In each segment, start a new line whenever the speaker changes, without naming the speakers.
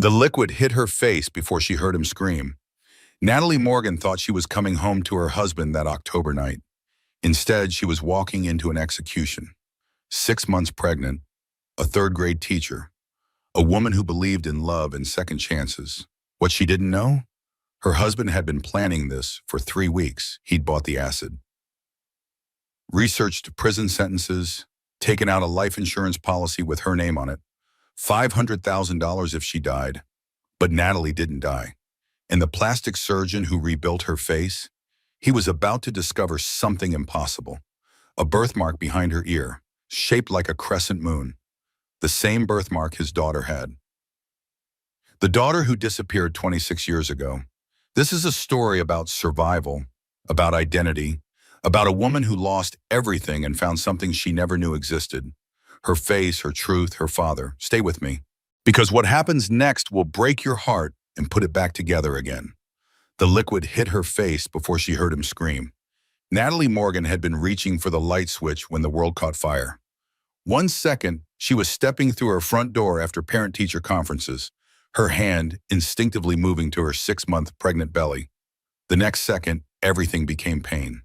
The liquid hit her face before she heard him scream. Natalie Morgan thought she was coming home to her husband that October night. Instead, she was walking into an execution. 6 months pregnant, a third-grade teacher, a woman who believed in love and second chances. What she didn't know? Her husband had been planning this for 3 weeks. He'd bought the acid, researched prison sentences, taken out a life insurance policy with her name on it, $500,000 if she died. But Natalie didn't die. And the plastic surgeon who rebuilt her face, he was about to discover something impossible. A birthmark behind her ear, shaped like a crescent moon. The same birthmark his daughter had. The daughter who disappeared 26 years ago. This is a story about survival, about identity, about a woman who lost everything and found something she never knew existed. Her face, her truth, her father. Stay with me. Because what happens next will break your heart and put it back together again. The liquid hit her face before she heard him scream. Natalie Morgan had been reaching for the light switch when the world caught fire. 1 second, she was stepping through her front door after parent-teacher conferences, her hand instinctively moving to her 6-month pregnant belly. The next second, everything became pain.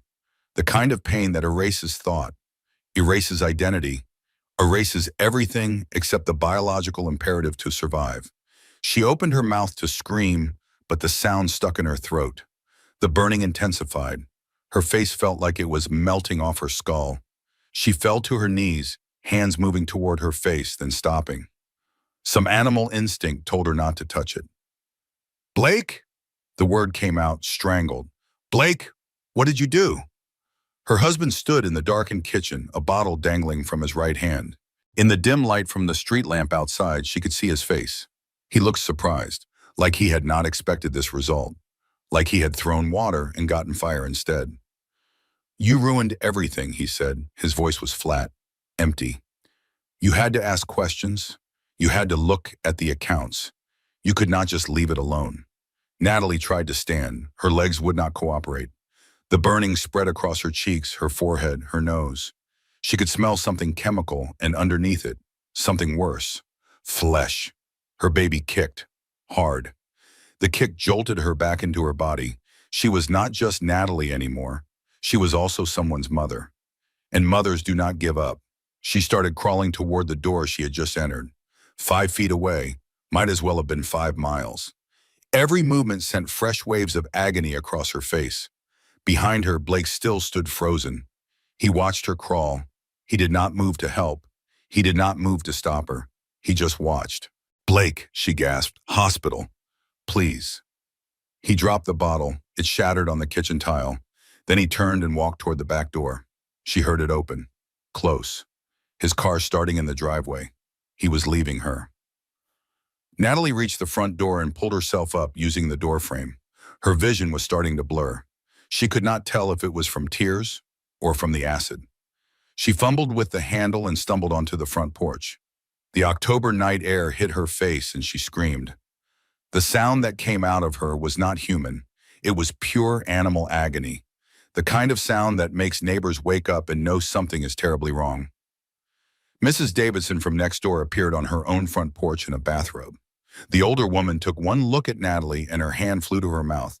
The kind of pain that erases thought, erases identity, erases everything except the biological imperative to survive. She opened her mouth to scream, but the sound stuck in her throat. The burning intensified. Her face felt like it was melting off her skull. She fell to her knees, hands moving toward her face, then stopping. Some animal instinct told her not to touch it. "Blake?" The word came out, strangled. "Blake, what did you do?" Her husband stood in the darkened kitchen, a bottle dangling from his right hand. In the dim light from the street lamp outside, she could see his face. He looked surprised, like he had not expected this result, like he had thrown water and gotten fire instead. "You ruined everything," he said. His voice was flat, empty. "You had to ask questions. You had to look at the accounts. You could not just leave it alone." Natalie tried to stand. Her legs would not cooperate. The burning spread across her cheeks, her forehead, her nose. She could smell something chemical, and underneath it, something worse. Flesh. Her baby kicked. Hard. The kick jolted her back into her body. She was not just Natalie anymore. She was also someone's mother. And mothers do not give up. She started crawling toward the door she had just entered. 5 feet away, might as well have been 5 miles. Every movement sent fresh waves of agony across her face. Behind her, Blake still stood frozen. He watched her crawl. He did not move to help. He did not move to stop her. He just watched. "Blake," she gasped. "Hospital. Please." He dropped the bottle. It shattered on the kitchen tile. Then he turned and walked toward the back door. She heard it open. Close. His car starting in the driveway. He was leaving her. Natalie reached the front door and pulled herself up using the door frame. Her vision was starting to blur. She could not tell if it was from tears or from the acid. She fumbled with the handle and stumbled onto the front porch. The October night air hit her face and she screamed. The sound that came out of her was not human. It was pure animal agony. The kind of sound that makes neighbors wake up and know something is terribly wrong. Mrs. Davidson from next door appeared on her own front porch in a bathrobe. The older woman took one look at Natalie and her hand flew to her mouth.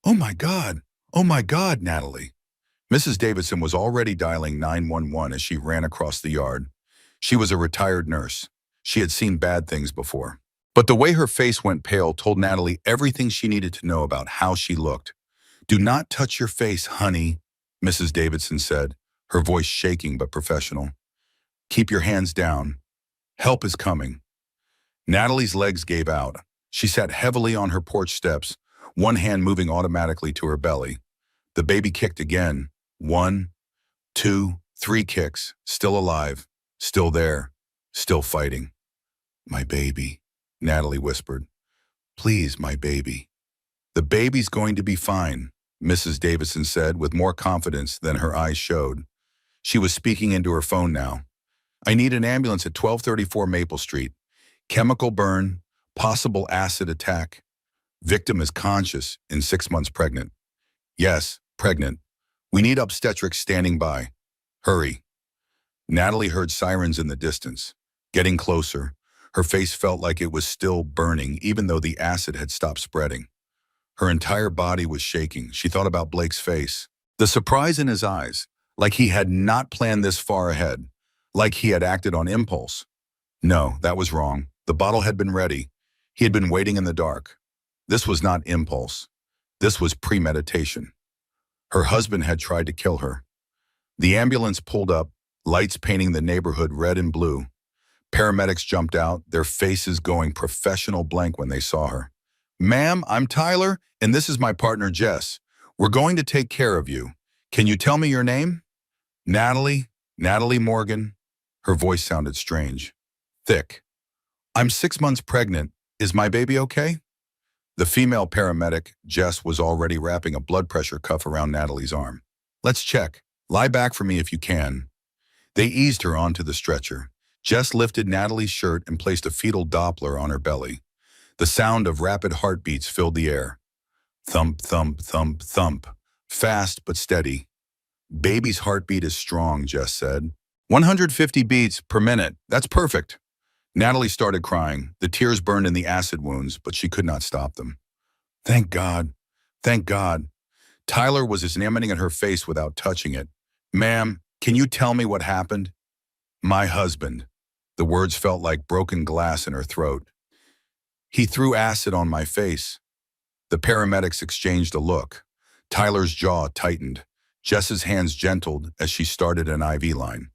"Oh my God! Oh my God, Natalie!" Mrs. Davidson was already dialing 911 as she ran across the yard. She was a retired nurse. She had seen bad things before. But the way her face went pale told Natalie everything she needed to know about how she looked. "Do not touch your face, honey," Mrs. Davidson said, her voice shaking but professional. "Keep your hands down. Help is coming." Natalie's legs gave out. She sat heavily on her porch steps, one hand moving automatically to her belly. The baby kicked again. 1, 2, 3 kicks. Still alive. Still there. Still fighting. "My baby," Natalie whispered. "Please, my baby." "The baby's going to be fine," Mrs. Davidson said with more confidence than her eyes showed. She was speaking into her phone now. "I need an ambulance at 1234 Maple Street. Chemical burn, possible acid attack. Victim is conscious and 6 months pregnant." "Yes, pregnant. We need obstetrics standing by. Hurry." Natalie heard sirens in the distance, getting closer. Her face felt like it was still burning, even though the acid had stopped spreading. Her entire body was shaking. She thought about Blake's face. The surprise in his eyes, like he had not planned this far ahead, like he had acted on impulse. No, that was wrong. The bottle had been ready. He had been waiting in the dark. This was not impulse. This was premeditation. Her husband had tried to kill her. The ambulance pulled up, lights painting the neighborhood red and blue. Paramedics jumped out, their faces going professional blank when they saw her. "Ma'am, I'm Tyler, and this is my partner, Jess. We're going to take care of you. Can you tell me your name?" Natalie Morgan. Her voice sounded strange. Thick. "I'm 6 months pregnant. Is my baby okay?" The female paramedic, Jess, was already wrapping a blood pressure cuff around Natalie's arm. "Let's check. Lie back for me if you can." They eased her onto the stretcher. Jess lifted Natalie's shirt and placed a fetal Doppler on her belly. The sound of rapid heartbeats filled the air. Thump, thump, thump, thump. Fast but steady. "Baby's heartbeat is strong," Jess said. 150 beats per minute. That's perfect." Natalie started crying. The tears burned in the acid wounds, but she could not stop them. "Thank God. Thank God." Tyler was examining at her face without touching it. "Ma'am, can you tell me what happened?" "My husband." The words felt like broken glass in her throat. "He threw acid on my face." The paramedics exchanged a look. Tyler's jaw tightened. Jess's hands gentled as she started an IV line.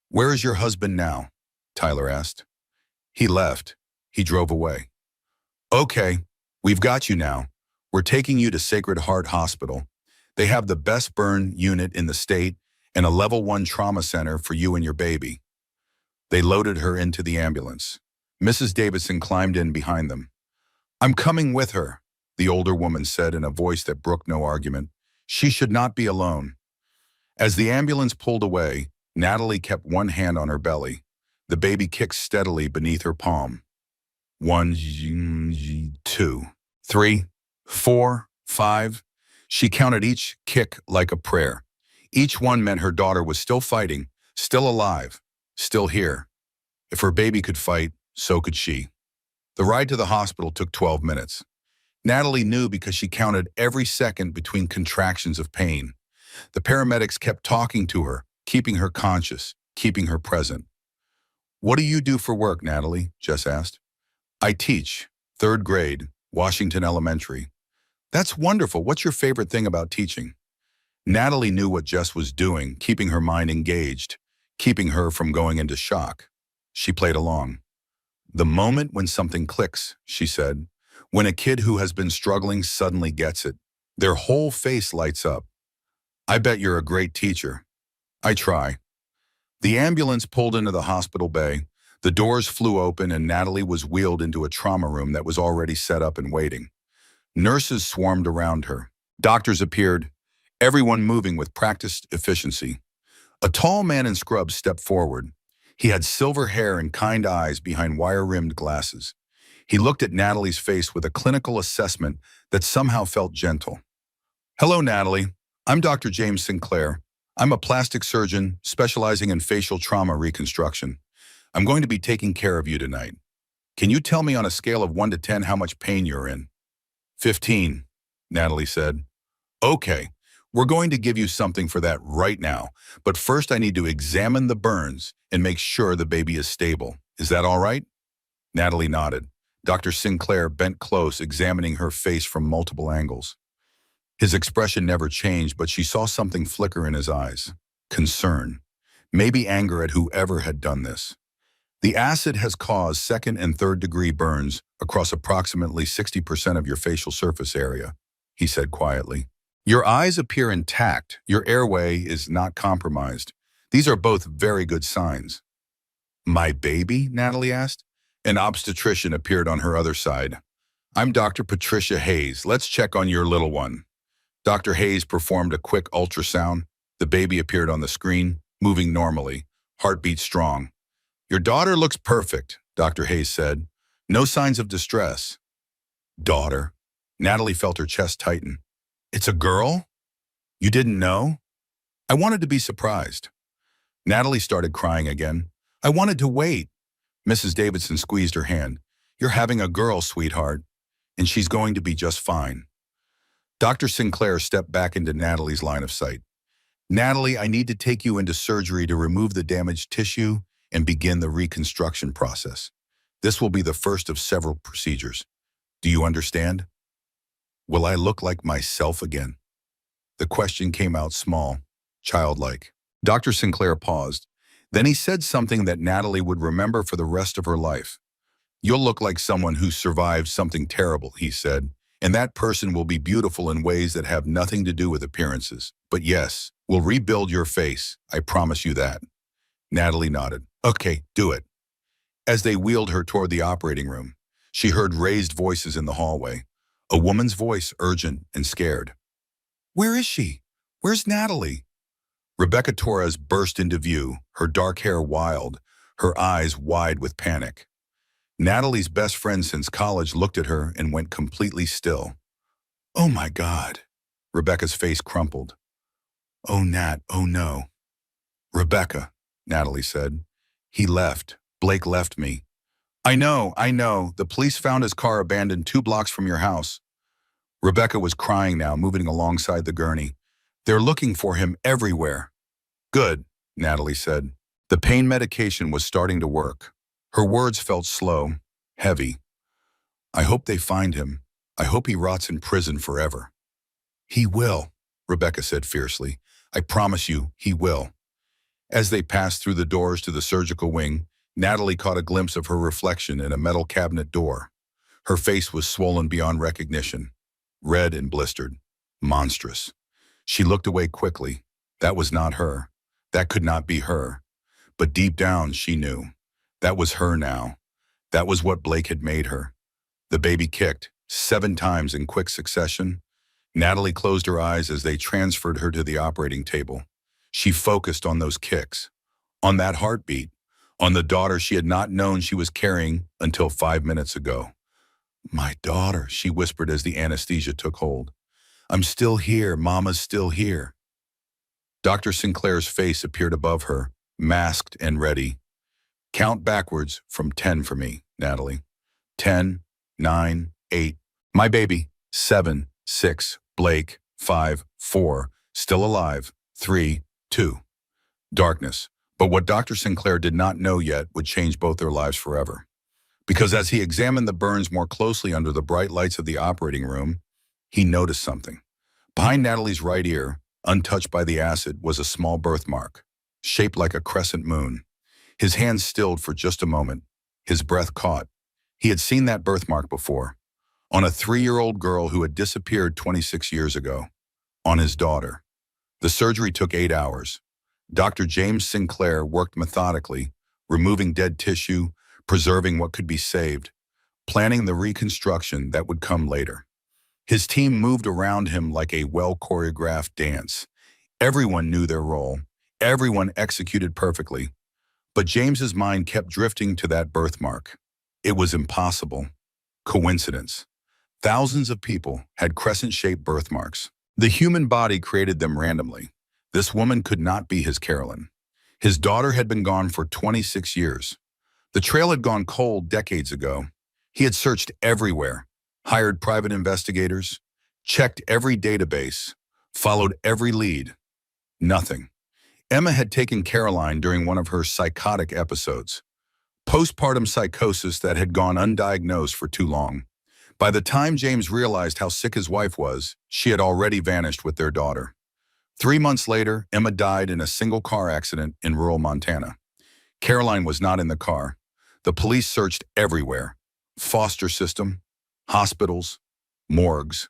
"Where is your husband now?" Tyler asked. "He left. He drove away." "Okay, we've got you now. We're taking you to Sacred Heart Hospital. They have the best burn unit in the state and a level 1 trauma center for you and your baby." They loaded her into the ambulance. Mrs. Davidson climbed in behind them. "I'm coming with her," the older woman said in a voice that brooked no argument. "She should not be alone." As the ambulance pulled away, Natalie kept one hand on her belly. The baby kicked steadily beneath her palm. 1, 2, 3, 4, 5. She counted each kick like a prayer. Each one meant her daughter was still fighting, still alive, still here. If her baby could fight, so could she. The ride to the hospital took 12 minutes. Natalie knew because she counted every second between contractions of pain. The paramedics kept talking to her, keeping her conscious, keeping her present. "What do you do for work, Natalie?" Jess asked. "I teach, 3rd grade, Washington Elementary." "That's wonderful. What's your favorite thing about teaching?" Natalie knew what Jess was doing, keeping her mind engaged, keeping her from going into shock. She played along. "The moment when something clicks," she said. "When a kid who has been struggling suddenly gets it. Their whole face lights up. I bet you're a great teacher." "I try." The ambulance pulled into the hospital bay. The doors flew open and Natalie was wheeled into a trauma room that was already set up and waiting. Nurses swarmed around her. Doctors appeared, everyone moving with practiced efficiency. A tall man in scrubs stepped forward. He had silver hair and kind eyes behind wire-rimmed glasses. He looked at Natalie's face with a clinical assessment that somehow felt gentle. "Hello, Natalie. I'm Dr. James Sinclair. I'm a plastic surgeon specializing in facial trauma reconstruction. I'm going to be taking care of you tonight. Can you tell me on a scale of 1 to 10 how much pain you're in?" 15, Natalie said. "Okay, we're going to give you something for that right now, but first I need to examine the burns and make sure the baby is stable. Is that all right?" Natalie nodded. Dr. Sinclair bent close, examining her face from multiple angles. His expression never changed, but she saw something flicker in his eyes. Concern. Maybe anger at whoever had done this. "The acid has caused 2nd and 3rd degree burns across approximately 60% of your facial surface area," he said quietly. "Your eyes appear intact. Your airway is not compromised. These are both very good signs." "My baby?" Natalie asked. An obstetrician appeared on her other side. "I'm Dr. Patricia Hayes. Let's check on your little one." Dr. Hayes performed a quick ultrasound. The baby appeared on the screen, moving normally, heartbeat strong. "Your daughter looks perfect," Dr. Hayes said. "No signs of distress." "Daughter?" Natalie felt her chest tighten. "It's a girl? You didn't know?" "I wanted to be surprised." Natalie started crying again. "I wanted to wait. Mrs. Davidson squeezed her hand. You're having a girl, sweetheart, and she's going to be just fine. Dr. Sinclair stepped back into Natalie's line of sight. Natalie, I need to take you into surgery to remove the damaged tissue and begin the reconstruction process. This will be the first of several procedures. Do you understand? Will I look like myself again? The question came out small, childlike. Dr. Sinclair paused. Then he said something that Natalie would remember for the rest of her life. You'll look like someone who survived something terrible, he said, and that person will be beautiful in ways that have nothing to do with appearances. But yes, we'll rebuild your face. I promise you that. Natalie nodded. Okay, do it. As they wheeled her toward the operating room, she heard raised voices in the hallway. A woman's voice, urgent and scared. Where is she? Where's Natalie? Rebecca Torres burst into view, her dark hair wild, her eyes wide with panic. Natalie's best friend since college looked at her and went completely still. Oh my God. Rebecca's face crumpled. Oh, Nat, oh no. Rebecca, Natalie said. He left. Blake left me. I know. The police found his car abandoned 2 blocks from your house. Rebecca was crying now, moving alongside the gurney. They're looking for him everywhere. Good, Natalie said. The pain medication was starting to work. Her words felt slow, heavy. I hope they find him. I hope he rots in prison forever. He will, Rebecca said fiercely. I promise you, he will. As they passed through the doors to the surgical wing, Natalie caught a glimpse of her reflection in a metal cabinet door. Her face was swollen beyond recognition, red and blistered, monstrous. She looked away quickly. That was not her. That could not be her. But deep down, she knew. That was her now. That was what Blake had made her. The baby kicked 7 times in quick succession. Natalie closed her eyes as they transferred her to the operating table. She focused on those kicks, on that heartbeat, on the daughter she had not known she was carrying until 5 minutes ago. My daughter, she whispered as the anesthesia took hold. I'm still here, Mama's still here. Dr. Sinclair's face appeared above her, masked and ready. Count backwards from 10 for me, Natalie. 10, 9, 8. My baby. 7, 6. Blake. 5, 4. Still alive. 3, 2. Darkness. But what Dr. Sinclair did not know yet would change both their lives forever. Because as he examined the burns more closely under the bright lights of the operating room, he noticed something. Behind Natalie's right ear, untouched by the acid, was a small birthmark, shaped like a crescent moon. His hands stilled for just a moment. His breath caught. He had seen that birthmark before, on a 3-year-old girl who had disappeared 26 years ago, on his daughter. The surgery took 8 hours. Dr. James Sinclair worked methodically, removing dead tissue, preserving what could be saved, planning the reconstruction that would come later. His team moved around him like a well-choreographed dance. Everyone knew their role. Everyone executed perfectly. But James's mind kept drifting to that birthmark. It was impossible. Coincidence. Thousands of people had crescent-shaped birthmarks. The human body created them randomly. This woman could not be his Carolyn. His daughter had been gone for 26 years. The trail had gone cold decades ago. He had searched everywhere, hired private investigators, checked every database, followed every lead. Nothing. Emma had taken Caroline during one of her psychotic episodes, postpartum psychosis that had gone undiagnosed for too long. By the time James realized how sick his wife was, she had already vanished with their daughter. 3 months later, Emma died in a single car accident in rural Montana. Caroline was not in the car. The police searched everywhere. Foster system, hospitals, morgues.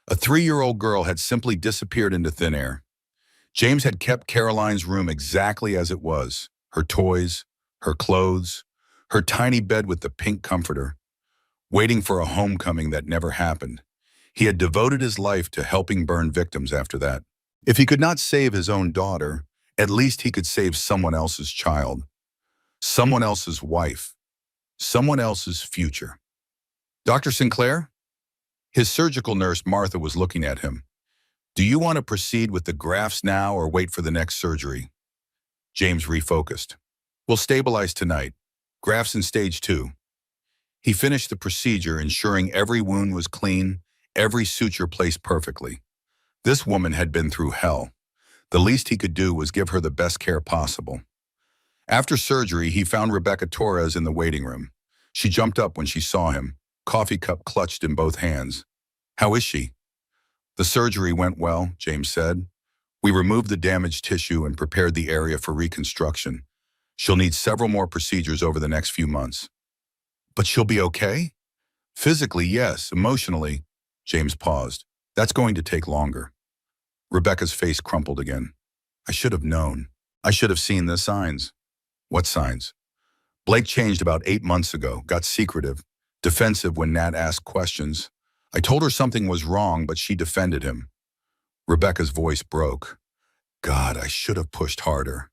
A 3-year-old girl had simply disappeared into thin air. James had kept Caroline's room exactly as it was, her toys, her clothes, her tiny bed with the pink comforter, waiting for a homecoming that never happened. He had devoted his life to helping burn victims after that. If he could not save his own daughter, at least he could save someone else's child, someone else's wife, someone else's future. Dr. Sinclair? His surgical nurse, Martha, was looking at him. Do you want to proceed with the grafts now or wait for the next surgery? James refocused. We'll stabilize tonight. Grafts in stage 2. He finished the procedure, ensuring every wound was clean, every suture placed perfectly. This woman had been through hell. The least he could do was give her the best care possible. After surgery, he found Rebecca Torres in the waiting room. She jumped up when she saw him, coffee cup clutched in both hands. "How is she?" "The surgery went well," James said. "We removed the damaged tissue and prepared the area for reconstruction. She'll need several more procedures over the next few months." "But she'll be okay?" "Physically, yes. Emotionally," James paused, "that's going to take longer." Rebecca's face crumpled again. "I should have known. I should have seen the signs." "What signs?" "Blake changed about 8 months ago, got secretive, defensive when Nat asked questions. I told her something was wrong, but she defended him." Rebecca's voice broke. "God, I should have pushed harder."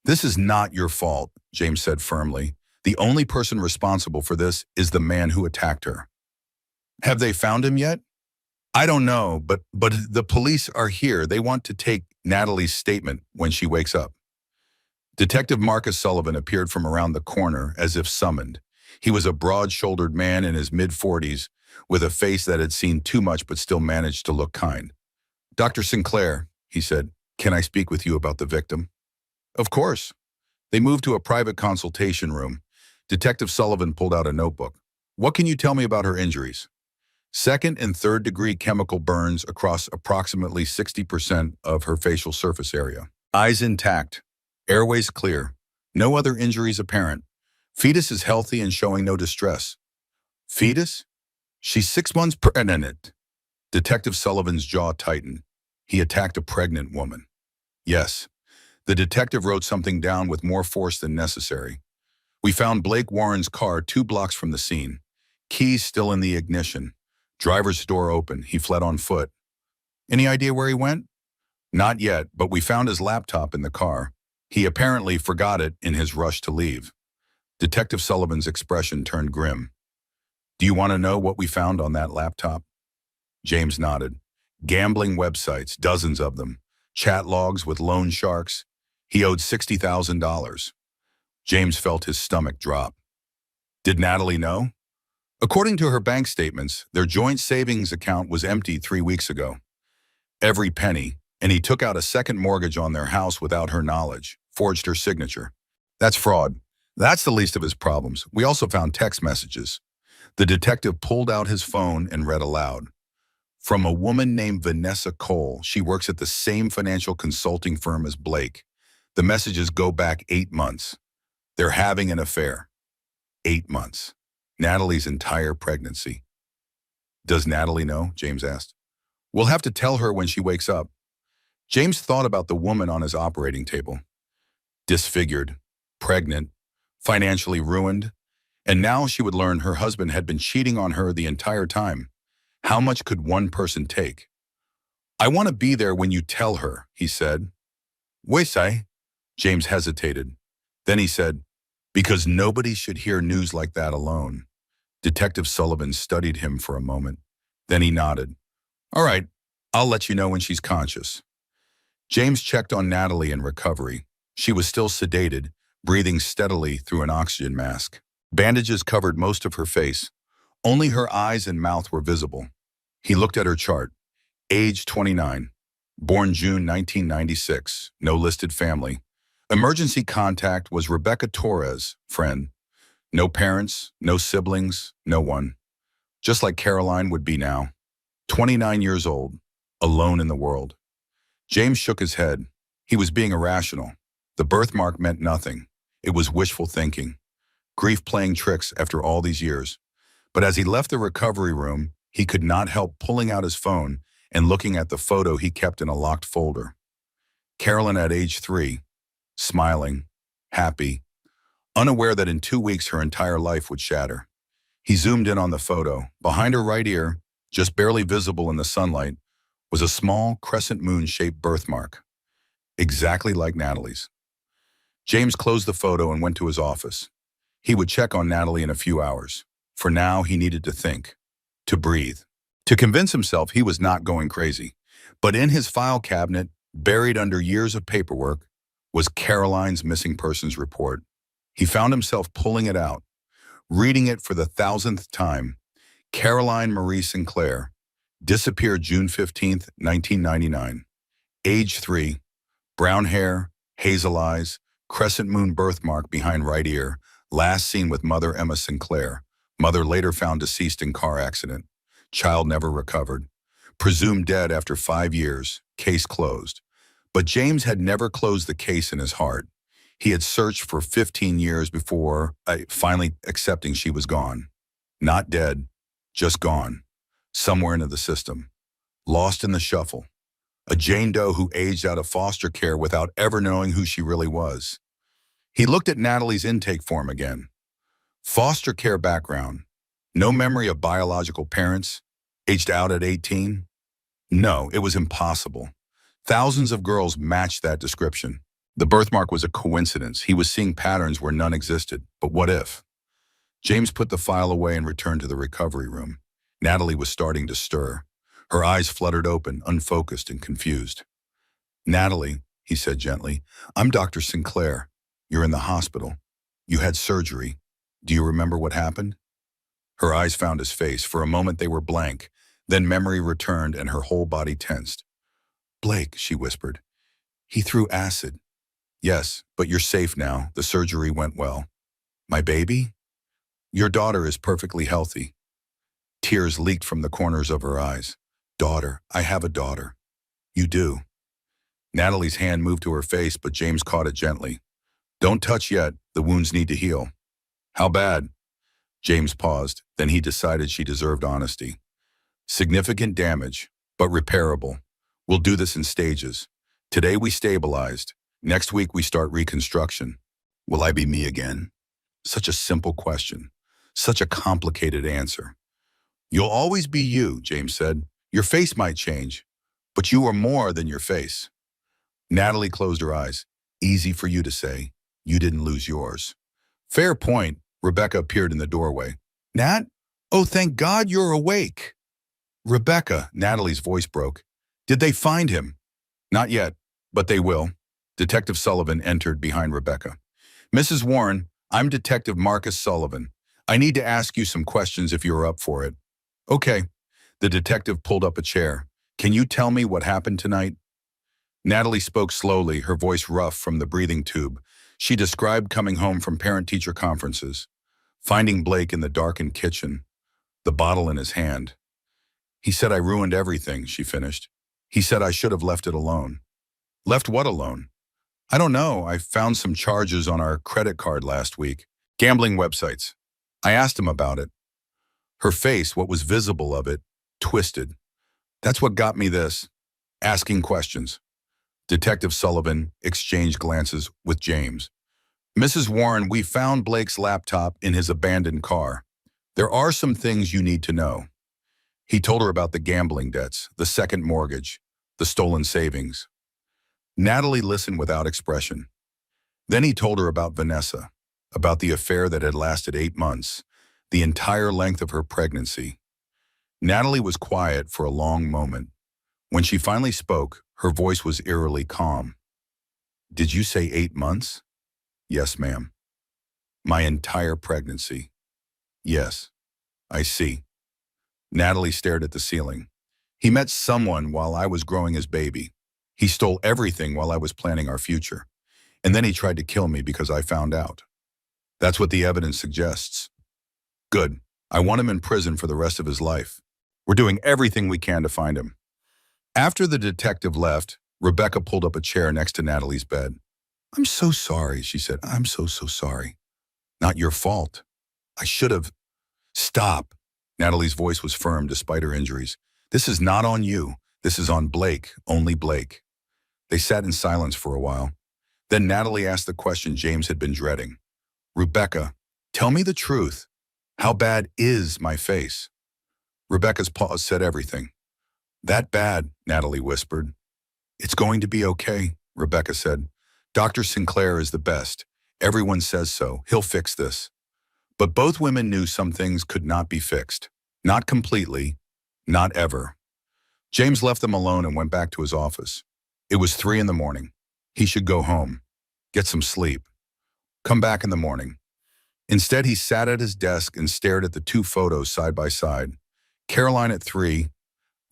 "This is not your fault," James said firmly. "The only person responsible for this is the man who attacked her." "Have they found him yet?" "I don't know, but the police are here. They want to take Natalie's statement when she wakes up." Detective Marcus Sullivan appeared from around the corner as if summoned. He was a broad-shouldered man in his mid-40s with a face that had seen too much but still managed to look kind. "Dr. Sinclair," he said, "can I speak with you about the victim?" "Of course." They moved to a private consultation room. Detective Sullivan pulled out a notebook. "What can you tell me about her injuries?" "Second and third degree chemical burns across approximately 60% of her facial surface area. Eyes intact. Airways clear. No other injuries apparent. Fetus is healthy and showing no distress." "Fetus? She's 6 months pregnant." Detective Sullivan's jaw tightened. He attacked a pregnant woman. "Yes." The detective wrote something down with more force than necessary. "We found Blake Warren's car 2 blocks from the scene. Keys still in the ignition. Driver's door open. He fled on foot." "Any idea where he went?" "Not yet, but we found his laptop in the car. He apparently forgot it in his rush to leave." Detective Sullivan's expression turned grim. "Do you want to know what we found on that laptop?" James nodded. Gambling websites, dozens of them. Chat logs with loan sharks. He owed $60,000. James felt his stomach drop. "Did Natalie know?" "According to her bank statements, their joint savings account was empty 3 weeks ago. Every penny, and he took out a second mortgage on their house without her knowledge, forged her signature. That's fraud. That's the least of his problems. We also found text messages." The detective pulled out his phone and read aloud. "From a woman named Vanessa Cole. She works at the same financial consulting firm as Blake. The messages go back 8 months. They're having an affair." 8 months. Natalie's entire pregnancy. "Does Natalie know?" James asked. "We'll have to tell her when she wakes up." James thought about the woman on his operating table. Disfigured, pregnant, financially ruined, and now she would learn her husband had been cheating on her the entire time. How much could one person take? "I want to be there when you tell her," he said. "Oui, say." James hesitated. Then he said, "Because nobody should hear news like that alone." Detective Sullivan studied him for a moment. Then he nodded. "All right, I'll let you know when she's conscious." James checked on Natalie in recovery. She was still sedated, breathing steadily through an oxygen mask. Bandages covered most of her face. Only her eyes and mouth were visible. He looked at her chart. Age 29. Born June 1996. No listed family. Emergency contact was Rebecca Torres, friend. No parents, no siblings, no one. Just like Caroline would be now. 29 years old, alone in the world. James shook his head. He was being irrational. The birthmark meant nothing. It was wishful thinking. Grief playing tricks after all these years. But as he left the recovery room, he could not help pulling out his phone and looking at the photo he kept in a locked folder. Carolyn at age 3, smiling, happy, unaware that in 2 weeks her entire life would shatter. He zoomed in on the photo. Behind her right ear, just barely visible in the sunlight, was a small crescent moon-shaped birthmark, exactly like Natalie's. James closed the photo and went to his office. He would check on Natalie in a few hours. For now, he needed to think, to breathe, to convince himself he was not going crazy. But in his file cabinet, buried under years of paperwork, was Caroline's missing persons report. He found himself pulling it out, reading it for the thousandth time. Caroline Marie Sinclair, disappeared June 15th, 1999. Age 3, brown hair, hazel eyes, crescent moon birthmark behind right ear, last seen with mother Emma Sinclair. Mother later found deceased in car accident. Child never recovered. Presumed dead after 5 years, case closed. But James had never closed the case in his heart. He had searched for 15 years before finally accepting she was gone. Not dead, just gone. Somewhere into the system. Lost in the shuffle. A Jane Doe who aged out of foster care without ever knowing who she really was. He looked at Natalie's intake form again. Foster care background. No memory of biological parents. Aged out at 18? No, it was impossible. Thousands of girls matched that description. The birthmark was a coincidence. He was seeing patterns where none existed. But what if? James put the file away and returned to the recovery room. Natalie was starting to stir. Her eyes fluttered open, unfocused and confused. Natalie, he said gently, I'm Dr. Sinclair. You're in the hospital. You had surgery. Do you remember what happened? Her eyes found his face. For a moment they were blank. Then memory returned and her whole body tensed. Blake, she whispered. He threw acid. Yes, but you're safe now. The surgery went well. My baby? Your daughter is perfectly healthy. Tears leaked from the corners of her eyes. Daughter, I have a daughter. You do. Natalie's hand moved to her face, but James caught it gently. Don't touch yet. The wounds need to heal. How bad? James paused. Then he decided she deserved honesty. Significant damage, but repairable. We'll do this in stages. Today we stabilized. Next week we start reconstruction. Will I be me again? Such a simple question. Such a complicated answer. You'll always be you, James said. Your face might change, but you are more than your face. Natalie closed her eyes. Easy for you to say. You didn't lose yours. Fair point. Rebecca appeared in the doorway. Nat? Oh, thank God you're awake. Rebecca, Natalie's voice broke. Did they find him? Not yet, but they will. Detective Sullivan entered behind Rebecca. Mrs. Warren, I'm Detective Marcus Sullivan. I need to ask you some questions if you're up for it. Okay. The detective pulled up a chair. Can you tell me what happened tonight? Natalie spoke slowly, her voice rough from the breathing tube. She described coming home from parent-teacher conferences, finding Blake in the darkened kitchen, the bottle in his hand. He said I ruined everything, she finished. He said I should have left it alone. Left what alone? I don't know. I found some charges on our credit card last week. Gambling websites. I asked him about it. Her face, what was visible of it, twisted. That's what got me this. Asking questions. Detective Sullivan exchanged glances with James. Mrs. Warren, we found Blake's laptop in his abandoned car. There are some things you need to know. He told her about the gambling debts, the second mortgage, the stolen savings. Natalie listened without expression. Then he told her about Vanessa, about the affair that had lasted 8 months, the entire length of her pregnancy. Natalie was quiet for a long moment. When she finally spoke, her voice was eerily calm. Did you say 8 months? Yes, ma'am. My entire pregnancy. Yes, I see. Natalie stared at the ceiling. He met someone while I was growing his baby. He stole everything while I was planning our future. And then he tried to kill me because I found out. That's what the evidence suggests. Good. I want him in prison for the rest of his life. We're doing everything we can to find him. After the detective left, Rebecca pulled up a chair next to Natalie's bed. I'm so sorry, she said. I'm so sorry. Not your fault. I should have. Stop. Natalie's voice was firm despite her injuries. This is not on you. This is on Blake, only Blake. They sat in silence for a while. Then Natalie asked the question James had been dreading. Rebecca, tell me the truth. How bad is my face? Rebecca's pause said everything. That bad, Natalie whispered. It's going to be okay, Rebecca said. Dr. Sinclair is the best. Everyone says so. He'll fix this. But both women knew some things could not be fixed. Not completely. Not ever. James left them alone and went back to his office. It was 3 in the morning. He should go home. Get some sleep. Come back in the morning. Instead, he sat at his desk and stared at the two photos side by side. Caroline at 3,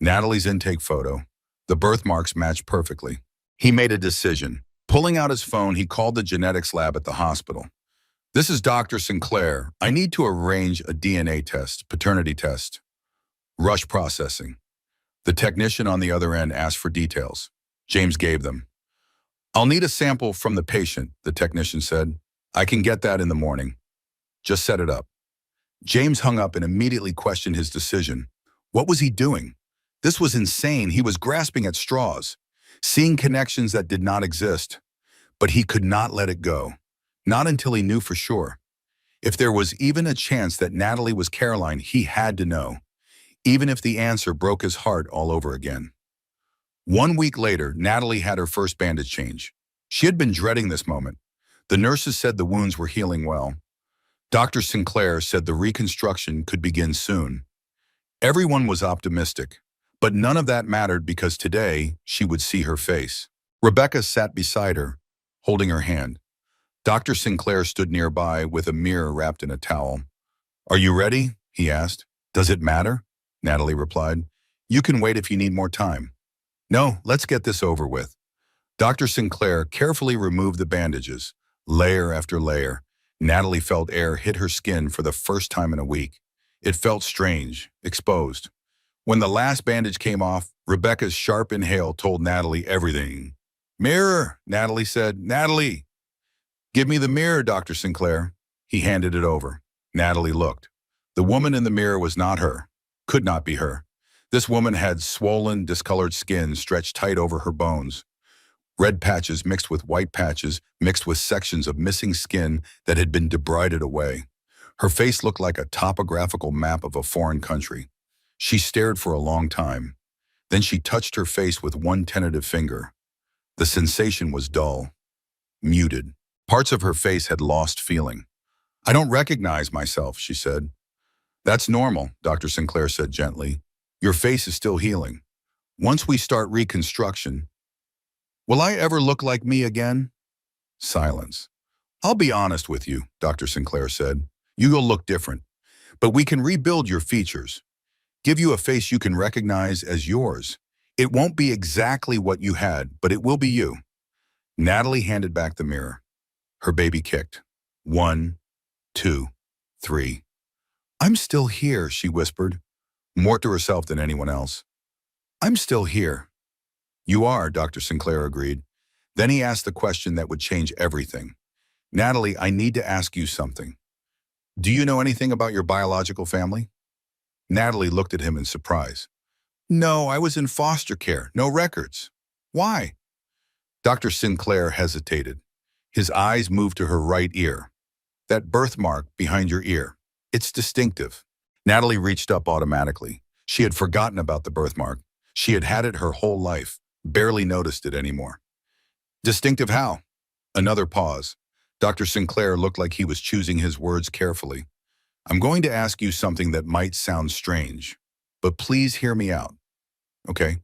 Natalie's intake photo. The birthmarks matched perfectly. He made a decision. Pulling out his phone, he called the genetics lab at the hospital. This is Dr. Sinclair. I need to arrange a DNA test, paternity test. Rush processing. The technician on the other end asked for details. James gave them. I'll need a sample from the patient, the technician said. I can get that in the morning. Just set it up. James hung up and immediately questioned his decision. What was he doing? This was insane. He was grasping at straws, seeing connections that did not exist. But he could not let it go. Not until he knew for sure. If there was even a chance that Natalie was Caroline, he had to know, even if the answer broke his heart all over again. 1 week later, Natalie had her first bandage change. She had been dreading this moment. The nurses said the wounds were healing well. Dr. Sinclair said the reconstruction could begin soon. Everyone was optimistic, but none of that mattered because today she would see her face. Rebecca sat beside her, holding her hand. Dr. Sinclair stood nearby with a mirror wrapped in a towel. Are you ready? He asked. Does it matter? Natalie replied. You can wait if you need more time. No, let's get this over with. Dr. Sinclair carefully removed the bandages, layer after layer. Natalie felt air hit her skin for the first time in a week. It felt strange, exposed. When the last bandage came off, Rebecca's sharp inhale told Natalie everything. Mirror, Natalie said. Natalie! Give me the mirror, Dr. Sinclair. He handed it over. Natalie looked. The woman in the mirror was not her. Could not be her. This woman had swollen, discolored skin stretched tight over her bones. Red patches mixed with white patches, mixed with sections of missing skin that had been debrided away. Her face looked like a topographical map of a foreign country. She stared for a long time. Then she touched her face with one tentative finger. The sensation was dull, muted. Parts of her face had lost feeling. I don't recognize myself, she said. That's normal, Dr. Sinclair said gently. Your face is still healing. Once we start reconstruction, will I ever look like me again? Silence. I'll be honest with you, Dr. Sinclair said. You will look different, but we can rebuild your features. Give you a face you can recognize as yours. It won't be exactly what you had, but it will be you. Natalie handed back the mirror. Her baby kicked. 1, 2, 3. I'm still here, she whispered, more to herself than anyone else. I'm still here. You are, Dr. Sinclair agreed. Then he asked the question that would change everything. Natalie, I need to ask you something. Do you know anything about your biological family? Natalie looked at him in surprise. No, I was in foster care. No records. Why? Dr. Sinclair hesitated. His eyes moved to her right ear. That birthmark behind your ear. It's distinctive. Natalie reached up automatically. She had forgotten about the birthmark. She had had it her whole life, barely noticed it anymore. Distinctive how? Another pause. Dr. Sinclair looked like he was choosing his words carefully. I'm going to ask you something that might sound strange, but please hear me out. Okay.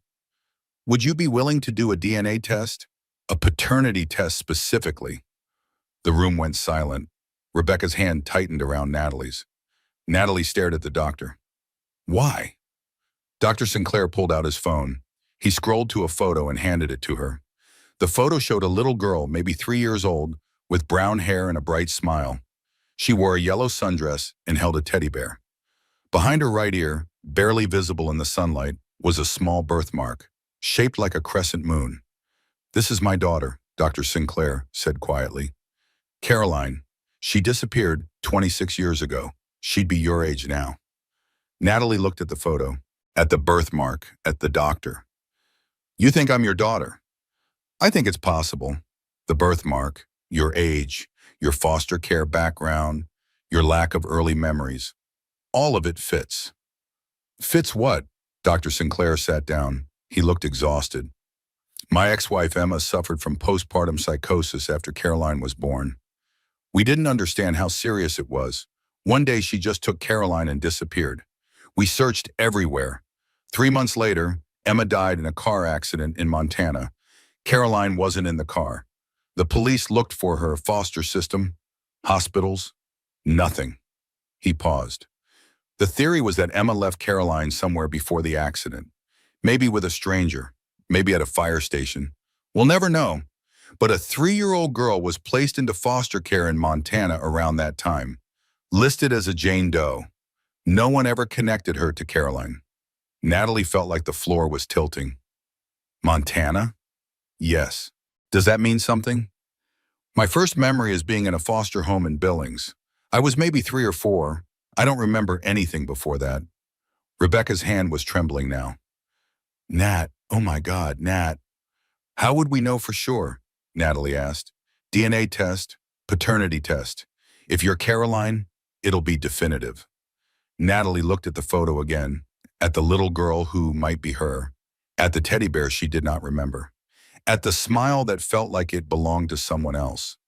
Would you be willing to do a DNA test? A paternity test specifically? The room went silent. Rebecca's hand tightened around Natalie's. Natalie stared at the doctor. Why? Dr. Sinclair pulled out his phone. He scrolled to a photo and handed it to her. The photo showed a little girl, maybe 3 years old, with brown hair and a bright smile. She wore a yellow sundress and held a teddy bear. Behind her right ear, barely visible in the sunlight, was a small birthmark, shaped like a crescent moon. This is my daughter, Dr. Sinclair said quietly. Caroline. She disappeared 26 years ago. She'd be your age now. Natalie looked at the photo, at the birthmark, at the doctor. You think I'm your daughter? I think it's possible. The birthmark, your age, your foster care background, your lack of early memories. All of it fits. Fits what? Dr. Sinclair sat down. He looked exhausted. My ex-wife Emma suffered from postpartum psychosis after Caroline was born. We didn't understand how serious it was. One day she just took Caroline and disappeared. We searched everywhere. 3 months later, Emma died in a car accident in Montana. Caroline wasn't in the car. The police looked for her foster system. Hospitals? Nothing. He paused. The theory was that Emma left Caroline somewhere before the accident. Maybe with a stranger. Maybe at a fire station. We'll never know. But a 3-year-old girl was placed into foster care in Montana around that time, listed as a Jane Doe. No one ever connected her to Caroline. Natalie felt like the floor was tilting. Montana? Yes. Does that mean something? My first memory is being in a foster home in Billings. I was maybe 3 or 4. I don't remember anything before that. Rebecca's hand was trembling now. Nat, oh my God, Nat. How would we know for sure? Natalie asked. DNA test, paternity test. If you're Caroline, it'll be definitive. Natalie looked at the photo again, at the little girl who might be her, at the teddy bear she did not remember, at the smile that felt like it belonged to someone else.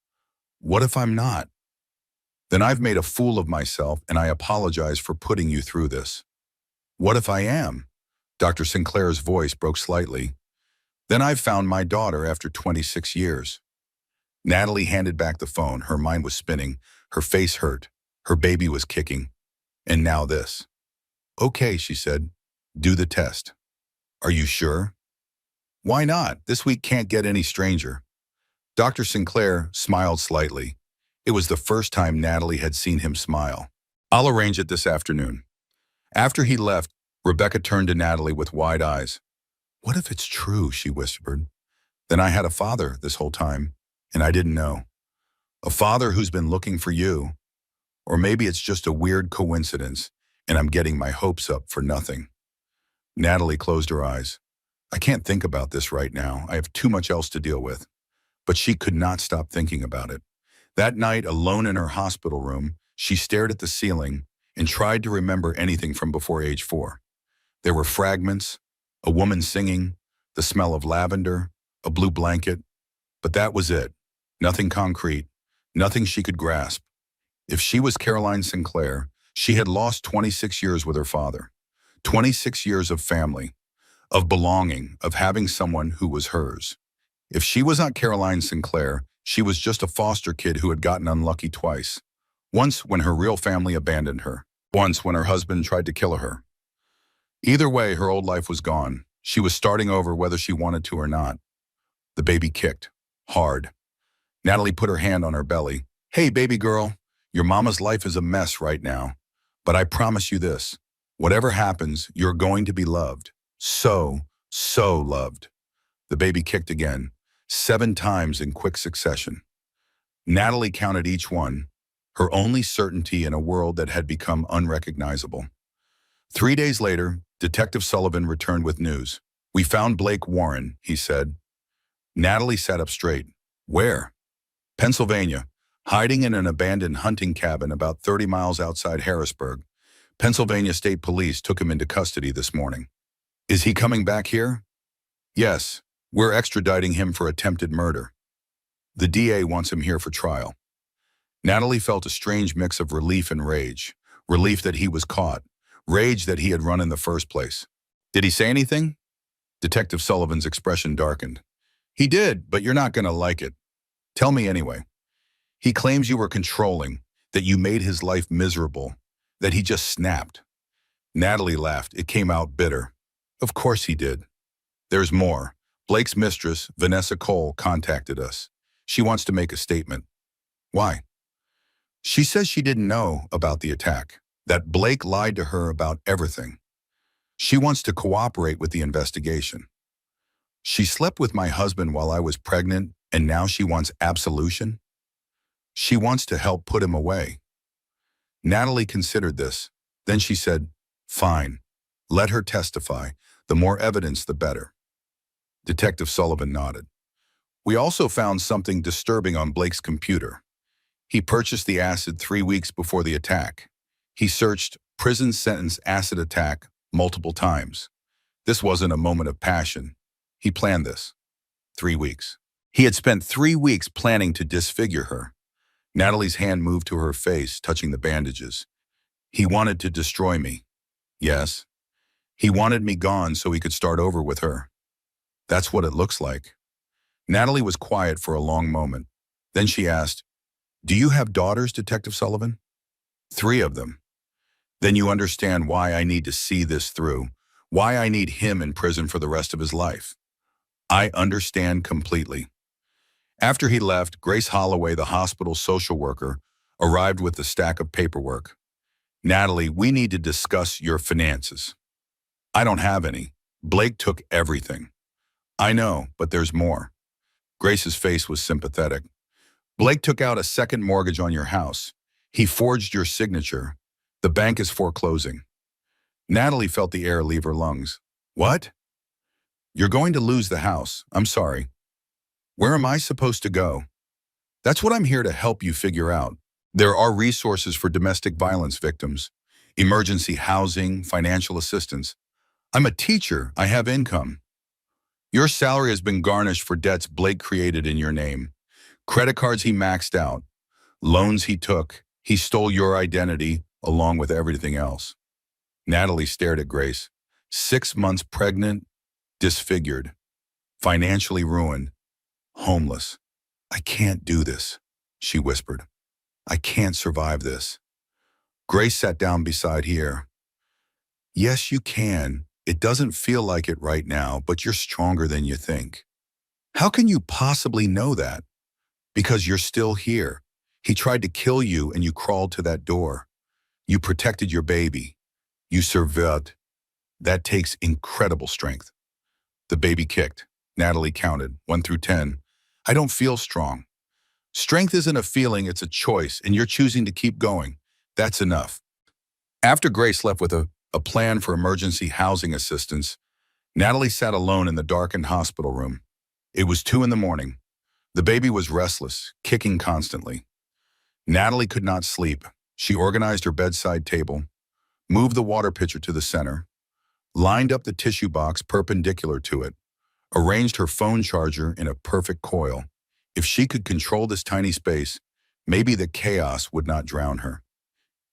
What if I'm not? Then I've made a fool of myself and I apologize for putting you through this. What if I am? Dr. Sinclair's voice broke slightly. Then I've found my daughter after 26 years. Natalie handed back the phone. Her mind was spinning. Her face hurt. Her baby was kicking. And now this. Okay, she said. Do the test. Are you sure? Why not? This week can't get any stranger. Dr. Sinclair smiled slightly. It was the first time Natalie had seen him smile. I'll arrange it this afternoon. After he left, Rebecca turned to Natalie with wide eyes. What if it's true, she whispered. Then I had a father this whole time, and I didn't know. A father who's been looking for you. Or maybe it's just a weird coincidence, and I'm getting my hopes up for nothing. Natalie closed her eyes. I can't think about this right now. I have too much else to deal with. But she could not stop thinking about it. That night, alone in her hospital room, she stared at the ceiling and tried to remember anything from before age 4. There were fragments, a woman singing, the smell of lavender, a blue blanket. But that was it. Nothing concrete, nothing she could grasp. If she was Caroline Sinclair, she had lost 26 years with her father. 26 years of family, of belonging, of having someone who was hers. If she was not Caroline Sinclair, she was just a foster kid who had gotten unlucky twice. Once when her real family abandoned her. Once when her husband tried to kill her. Either way, her old life was gone. She was starting over whether she wanted to or not. The baby kicked. Hard. Natalie put her hand on her belly. Hey, baby girl, your mama's life is a mess right now. But I promise you this. Whatever happens, you're going to be loved. So loved. The baby kicked again, 7 times in quick succession. Natalie counted each one, her only certainty in a world that had become unrecognizable. 3 days later, Detective Sullivan returned with news. We found Blake Warren, he said. Natalie sat up straight. Where? Pennsylvania, hiding in an abandoned hunting cabin about 30 miles outside Harrisburg. Pennsylvania State Police took him into custody this morning. Is he coming back here? Yes, we're extraditing him for attempted murder. The DA wants him here for trial. Natalie felt a strange mix of relief and rage. Relief that he was caught. Rage that he had run in the first place. Did he say anything? Detective Sullivan's expression darkened. He did, but you're not going to like it. Tell me anyway. He claims you were controlling, that you made his life miserable, that he just snapped. Natalie laughed. It came out bitter. Of course he did. There's more. Blake's mistress, Vanessa Cole, contacted us. She wants to make a statement. Why? She says she didn't know about the attack, that Blake lied to her about everything. She wants to cooperate with the investigation. She slept with my husband while I was pregnant, and now she wants absolution? She wants to help put him away. Natalie considered this. Then she said, fine. Let her testify. The more evidence, the better. Detective Sullivan nodded. We also found something disturbing on Blake's computer. He purchased the acid 3 weeks before the attack. He searched prison sentence acid attack multiple times. This wasn't a moment of passion. He planned this. 3 weeks. He had spent 3 weeks planning to disfigure her. Natalie's hand moved to her face, touching the bandages. He wanted to destroy me. Yes. He wanted me gone so he could start over with her. That's what it looks like. Natalie was quiet for a long moment. Then she asked, Do you have daughters, Detective Sullivan? 3 of them. Then you understand why I need to see this through, why I need him in prison for the rest of his life. I understand completely. After he left, Grace Holloway, the hospital social worker, arrived with a stack of paperwork. Natalie, we need to discuss your finances. I don't have any. Blake took everything. I know, but there's more. Grace's face was sympathetic. Blake took out a second mortgage on your house. He forged your signature. The bank is foreclosing. Natalie felt the air leave her lungs. What? You're going to lose the house. I'm sorry. Where am I supposed to go? That's what I'm here to help you figure out. There are resources for domestic violence victims, emergency housing, financial assistance. I'm a teacher. I have income. Your salary has been garnished for debts Blake created in your name. Credit cards he maxed out. Loans he took. He stole your identity along with everything else. Natalie stared at Grace. 6 months pregnant, disfigured, financially ruined, homeless. I can't do this, she whispered. I can't survive this. Grace sat down beside her. Yes, you can. It doesn't feel like it right now, but you're stronger than you think. How can you possibly know that? Because you're still here. He tried to kill you and you crawled to that door. You protected your baby. You survived. That takes incredible strength. The baby kicked. Natalie counted, 1 through 10. I don't feel strong. Strength isn't a feeling, it's a choice, and you're choosing to keep going. That's enough. After Grace left with a plan for emergency housing assistance, Natalie sat alone in the darkened hospital room. It was 2 in the morning. The baby was restless, kicking constantly. Natalie could not sleep. She organized her bedside table, moved the water pitcher to the center, lined up the tissue box perpendicular to it, arranged her phone charger in a perfect coil. If she could control this tiny space, maybe the chaos would not drown her.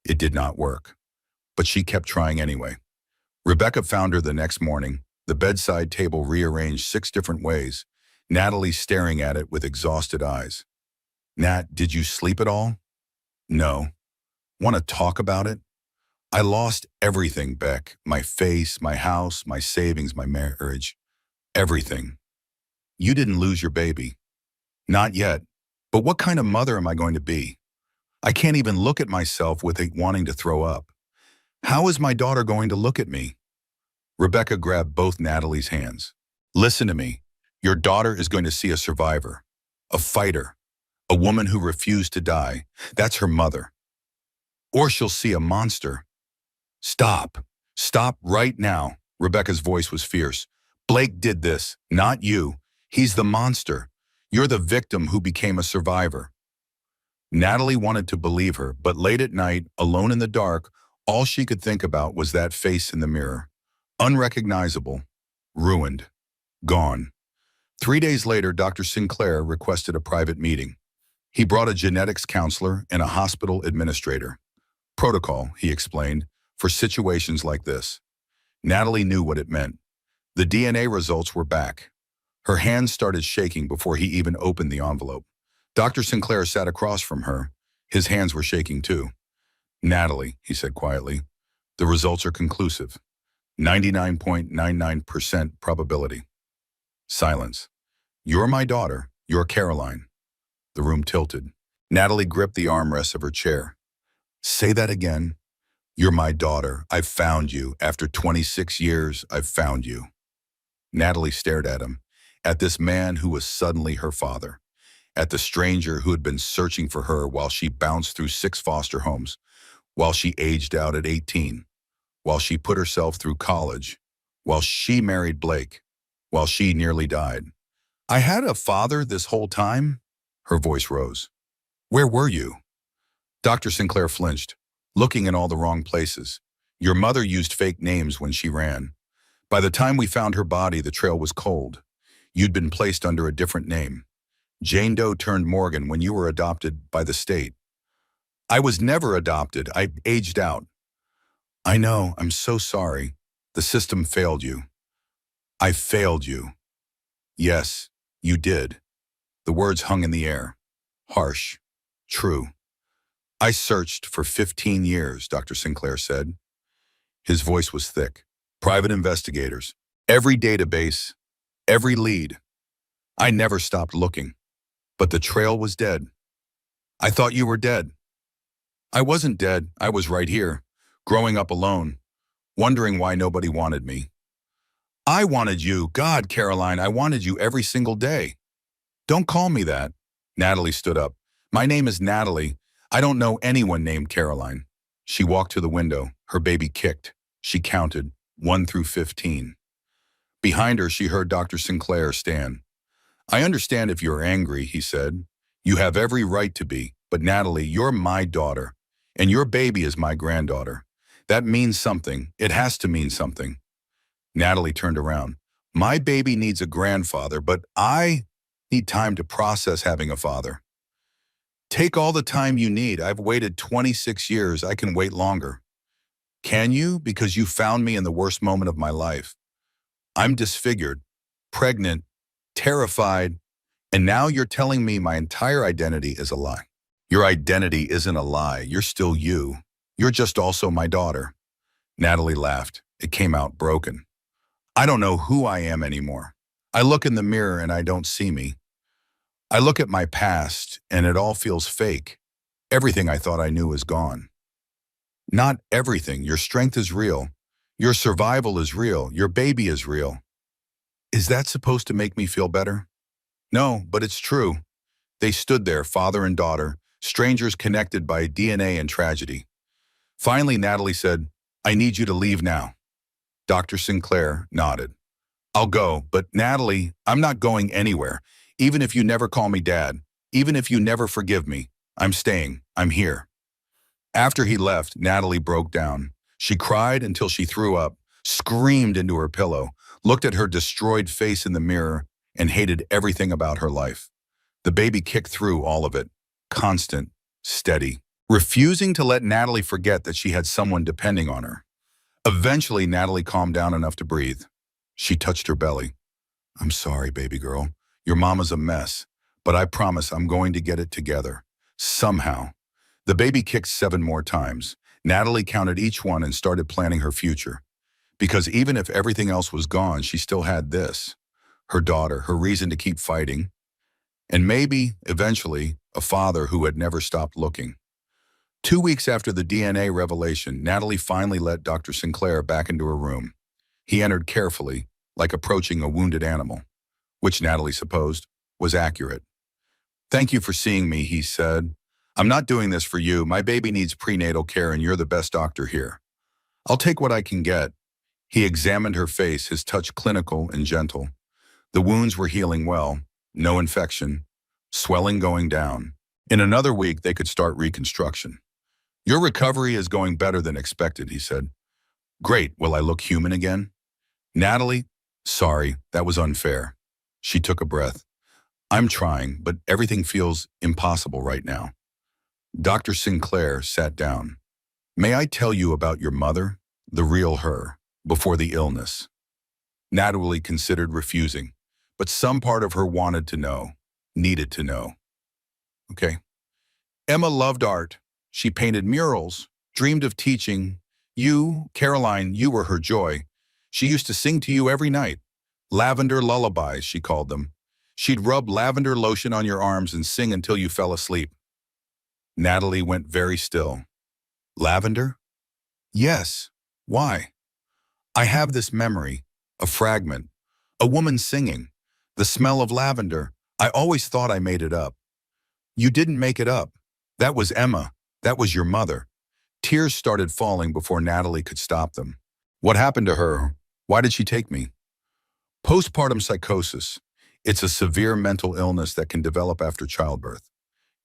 It did not work, but she kept trying anyway. Rebecca found her the next morning, the bedside table rearranged 6 different ways, Natalie staring at it with exhausted eyes. Nat, did you sleep at all? No. Want to talk about it? I lost everything, Beck. My face, my house, my savings, my marriage. Everything. You didn't lose your baby. Not yet. But what kind of mother am I going to be? I can't even look at myself with it wanting to throw up. How is my daughter going to look at me? Rebecca grabbed both Natalie's hands. Listen to me. Your daughter is going to see a survivor, a fighter, a woman who refused to die. That's her mother. Or she'll see a monster. Stop. Stop right now. Rebecca's voice was fierce. Blake did this, not you. He's the monster. You're the victim who became a survivor. Natalie wanted to believe her, but late at night, alone in the dark, all she could think about was that face in the mirror. Unrecognizable, ruined, gone. 3 days later, Dr. Sinclair requested a private meeting. He brought a genetics counselor and a hospital administrator. Protocol, he explained, for situations like this. Natalie knew what it meant. The DNA results were back. Her hands started shaking before he even opened the envelope. Dr. Sinclair sat across from her. His hands were shaking too. Natalie, he said quietly, the results are conclusive. 99.99% probability. Silence. You're my daughter. You're Caroline. The room tilted. Natalie gripped the armrests of her chair. Say that again. You're my daughter. I've found you. After 26 years, I've found you. Natalie stared at him, at this man who was suddenly her father, at the stranger who had been searching for her while she bounced through 6 foster homes, while she aged out at 18, while she put herself through college, while she married Blake, while she nearly died. I had a father this whole time? Her voice rose. Where were you? Dr. Sinclair flinched, looking in all the wrong places. Your mother used fake names when she ran. By the time we found her body, the trail was cold. You'd been placed under a different name. Jane Doe turned Morgan when you were adopted by the state. I was never adopted. I aged out. I know. I'm so sorry. The system failed you. I failed you. Yes, you did. The words hung in the air. Harsh. True. I searched for 15 years, Dr. Sinclair said. His voice was thick. Private investigators. Every database. Every lead. I never stopped looking. But the trail was dead. I thought you were dead. I wasn't dead. I was right here, growing up alone, wondering why nobody wanted me. I wanted you. God, Caroline, I wanted you every single day. Don't call me that. Natalie stood up. My name is Natalie. I don't know anyone named Caroline. She walked to the window. Her baby kicked. She counted, 1 through 15. Behind her, she heard Dr. Sinclair stand. I understand if you're angry, he said. You have every right to be. But Natalie, you're my daughter. And your baby is my granddaughter. That means something. It has to mean something. Natalie turned around. My baby needs a grandfather, but I need time to process having a father. Take all the time you need. I've waited 26 years. I can wait longer. Can you? Because you found me in the worst moment of my life. I'm disfigured, pregnant, terrified, and now you're telling me my entire identity is a lie. Your identity isn't a lie. You're still you. You're just also my daughter. Natalie laughed. It came out broken. I don't know who I am anymore. I look in the mirror and I don't see me. I look at my past and it all feels fake. Everything I thought I knew is gone. Not everything. Your strength is real. Your survival is real. Your baby is real. Is that supposed to make me feel better? No, but it's true. They stood there, father and daughter, strangers connected by DNA and tragedy. Finally, Natalie said, I need you to leave now. Dr. Sinclair nodded. I'll go, but Natalie, I'm not going anywhere. Even if you never call me Dad, even if you never forgive me, I'm staying. I'm here. After he left, Natalie broke down. She cried until she threw up, screamed into her pillow, looked at her destroyed face in the mirror, and hated everything about her life. The baby kicked through all of it, constant, steady, refusing to let Natalie forget that she had someone depending on her. Eventually, Natalie calmed down enough to breathe. She touched her belly. I'm sorry, baby girl. Your mama's a mess, but I promise I'm going to get it together. Somehow. The baby kicked 7 more times. Natalie counted each one and started planning her future. Because even if everything else was gone, she still had this. Her daughter, her reason to keep fighting. And maybe, eventually, a father who had never stopped looking. 2 weeks after the DNA revelation, Natalie finally let Dr. Sinclair back into her room. He entered carefully, like approaching a wounded animal, which Natalie supposed was accurate. Thank you for seeing me, he said. I'm not doing this for you. My baby needs prenatal care and you're the best doctor here. I'll take what I can get. He examined her face, his touch clinical and gentle. The wounds were healing well, no infection, swelling going down. In another week, they could start reconstruction. Your recovery is going better than expected, he said. Great, will I look human again? Natalie, sorry, that was unfair. She took a breath. I'm trying, but everything feels impossible right now. Dr. Sinclair sat down. May I tell you about your mother, the real her, before the illness? Natalie considered refusing, but some part of her wanted to know, needed to know. Okay. Emma loved art. She painted murals, dreamed of teaching. You, Caroline, you were her joy. She used to sing to you every night. Lavender lullabies, she called them. She'd rub lavender lotion on your arms and sing until you fell asleep. Natalie went very still. Lavender? Yes. Why? I have this memory, a fragment, a woman singing, the smell of lavender. I always thought I made it up. You didn't make it up. That was Emma. That was your mother. Tears started falling before Natalie could stop them. What happened to her? Why did she take me? Postpartum psychosis. It's a severe mental illness that can develop after childbirth.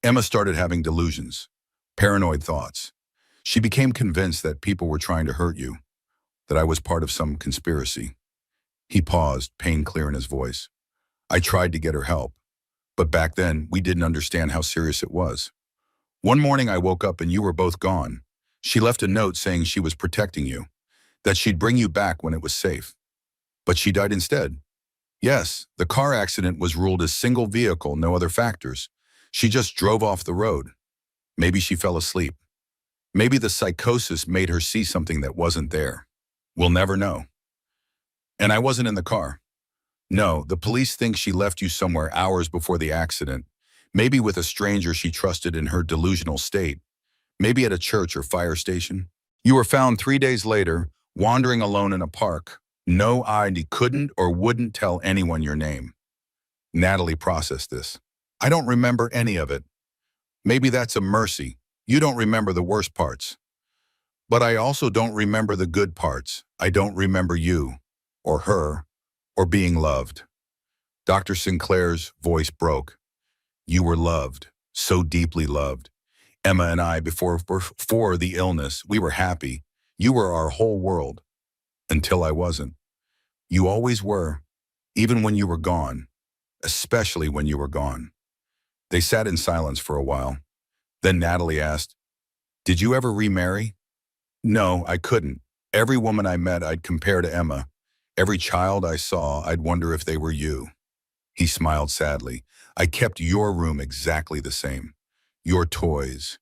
Emma started having delusions, paranoid thoughts. She became convinced that people were trying to hurt you, that I was part of some conspiracy. He paused, pain clear in his voice. I tried to get her help, but back then we didn't understand how serious it was. One morning I woke up and you were both gone. She left a note saying she was protecting you, that she'd bring you back when it was safe. But she died instead. Yes, the car accident was ruled as single vehicle, no other factors. She just drove off the road. Maybe she fell asleep. Maybe the psychosis made her see something that wasn't there. We'll never know. And I wasn't in the car. No, the police think she left you somewhere hours before the accident, maybe with a stranger she trusted in her delusional state, maybe at a church or fire station. You were found 3 days later, wandering alone in a park. No ID couldn't or wouldn't tell anyone your name. Natalie processed this. I don't remember any of it. Maybe that's a mercy. You don't remember the worst parts. But I also don't remember the good parts. I don't remember you, or her, or being loved. Dr. Sinclair's voice broke. You were loved, so deeply loved. Emma and I, before the illness, we were happy. You were our whole world. Until I wasn't. You always were, even when you were gone, especially when you were gone. They sat in silence for a while. Then Natalie asked, did you ever remarry? No, I couldn't. Every woman I met I'd compare to Emma. Every child I saw, I'd wonder if they were you. He smiled sadly. I kept your room exactly the same. Your toys,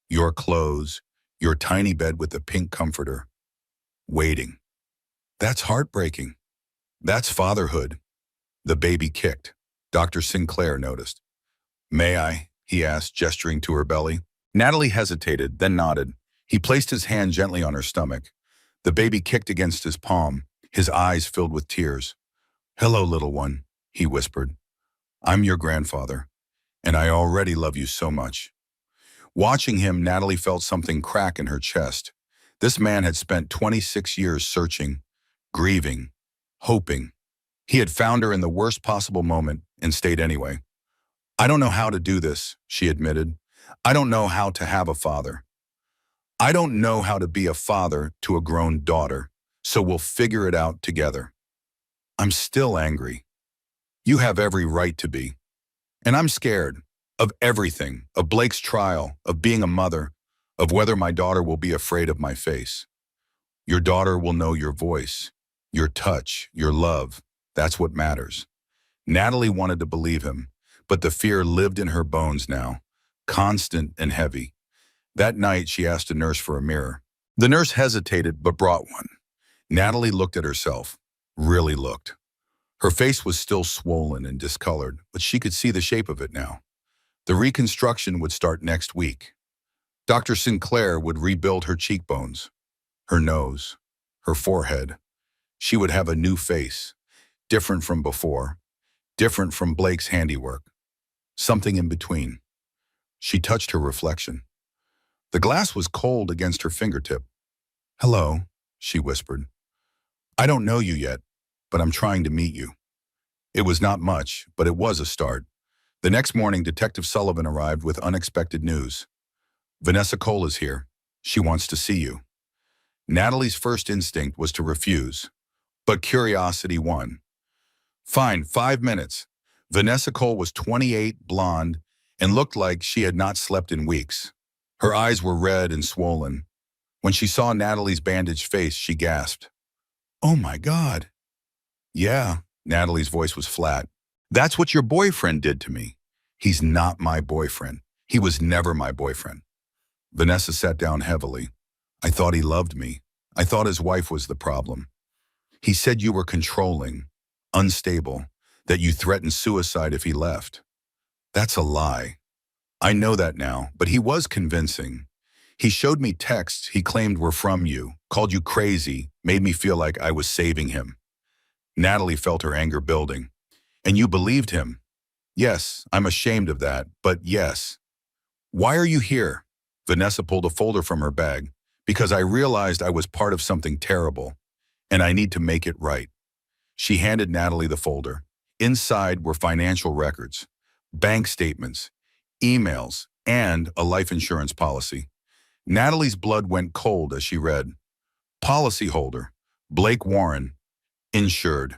your clothes, your tiny bed with the pink comforter. Waiting. That's heartbreaking. That's fatherhood. The baby kicked. Dr. Sinclair noticed. May I? He asked, gesturing to her belly. Natalie hesitated, then nodded. He placed his hand gently on her stomach. The baby kicked against his palm, his eyes filled with tears. Hello, little one, he whispered. I'm your grandfather, and I already love you so much. Watching him, Natalie felt something crack in her chest. This man had spent 26 years searching, grieving, hoping. He had found her in the worst possible moment and stayed anyway. I don't know how to do this, she admitted. I don't know how to have a father. I don't know how to be a father to a grown daughter, so we'll figure it out together. I'm still angry. You have every right to be. And I'm scared of everything, of Blake's trial, of being a mother, of whether my daughter will be afraid of my face. Your daughter will know your voice, your touch, your love. That's what matters. Natalie wanted to believe him, but the fear lived in her bones now, constant and heavy. That night, she asked a nurse for a mirror. The nurse hesitated, but brought one. Natalie looked at herself, really looked. Her face was still swollen and discolored, but she could see the shape of it now. The reconstruction would start next week. Dr. Sinclair would rebuild her cheekbones, her nose, her forehead. She would have a new face, different from before, different from Blake's handiwork, something in between. She touched her reflection. The glass was cold against her fingertip. Hello, she whispered. I don't know you yet, but I'm trying to meet you. It was not much, but it was a start. The next morning, Detective Sullivan arrived with unexpected news. Vanessa Cole is here. She wants to see you. Natalie's first instinct was to refuse, but curiosity won. Fine, 5 minutes. Vanessa Cole was 28, blonde, and looked like she had not slept in weeks. Her eyes were red and swollen. When she saw Natalie's bandaged face, she gasped. Oh my God. Yeah, Natalie's voice was flat. That's what your boyfriend did to me. He's not my boyfriend. He was never my boyfriend. Vanessa sat down heavily. I thought he loved me. I thought his wife was the problem. He said you were controlling, unstable, that you threatened suicide if he left. That's a lie. I know that now, but he was convincing. He showed me texts he claimed were from you, called you crazy, made me feel like I was saving him. Natalie felt her anger building. And you believed him? Yes, I'm ashamed of that, but yes. Why are you here? Vanessa pulled a folder from her bag. Because I realized I was part of something terrible, and I need to make it right. She handed Natalie the folder. Inside were financial records, bank statements, emails, and a life insurance policy. Natalie's blood went cold as she read. Policyholder, Blake Warren, insured.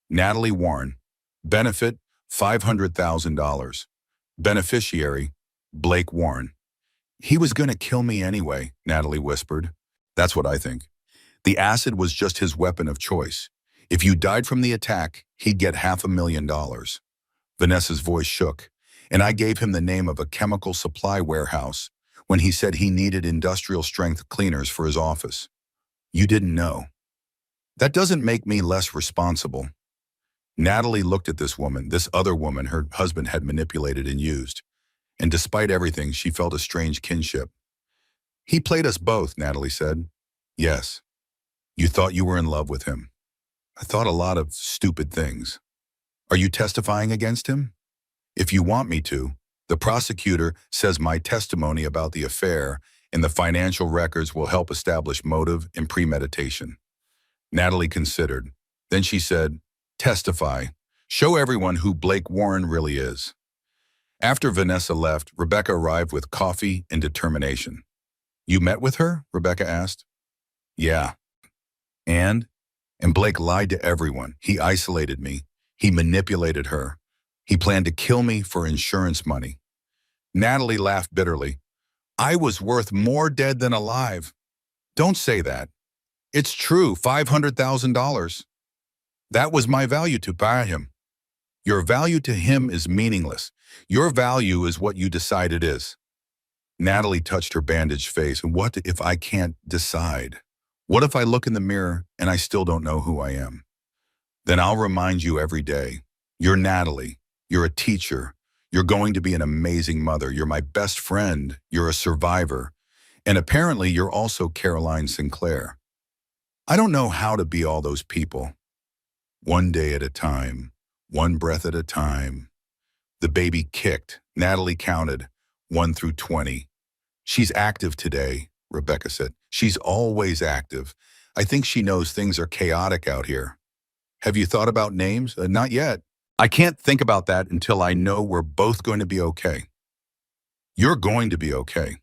Natalie Warren, benefit, $500,000. Beneficiary, Blake Warren. He was going to kill me anyway, Natalie whispered. That's what I think. The acid was just his weapon of choice. If you died from the attack, he'd get $500,000. Vanessa's voice shook, and I gave him the name of a chemical supply warehouse when he said he needed industrial strength cleaners for his office. You didn't know. That doesn't make me less responsible. Natalie looked at this woman, this other woman her husband had manipulated and used, and despite everything, she felt a strange kinship. He played us both, Natalie said. Yes. You thought you were in love with him. I thought a lot of stupid things. Are you testifying against him? If you want me to, the prosecutor says my testimony about the affair and the financial records will help establish motive and premeditation. Natalie considered. Then she said, testify. Show everyone who Blake Warren really is. After Vanessa left, Rebecca arrived with coffee and determination. You met with her? Rebecca asked. Yeah. And? And Blake lied to everyone. He isolated me. He manipulated her. He planned to kill me for insurance money. Natalie laughed bitterly. I was worth more dead than alive. Don't say that. It's true, $500,000. That was my value to buy him. Your value to him is meaningless. Your value is what you decide it is. Natalie touched her bandaged face. What if I can't decide? What if I look in the mirror and I still don't know who I am? Then I'll remind you every day. You're Natalie. You're a teacher. You're going to be an amazing mother. You're my best friend. You're a survivor. And apparently you're also Caroline Sinclair. I don't know how to be all those people. One day at a time, one breath at a time. The baby kicked. Natalie counted 1 through 20. She's active today, Rebecca said. She's always active. I think she knows things are chaotic out here. Have you thought about names? Not yet. I can't think about that until I know we're both going to be okay. You're going to be okay.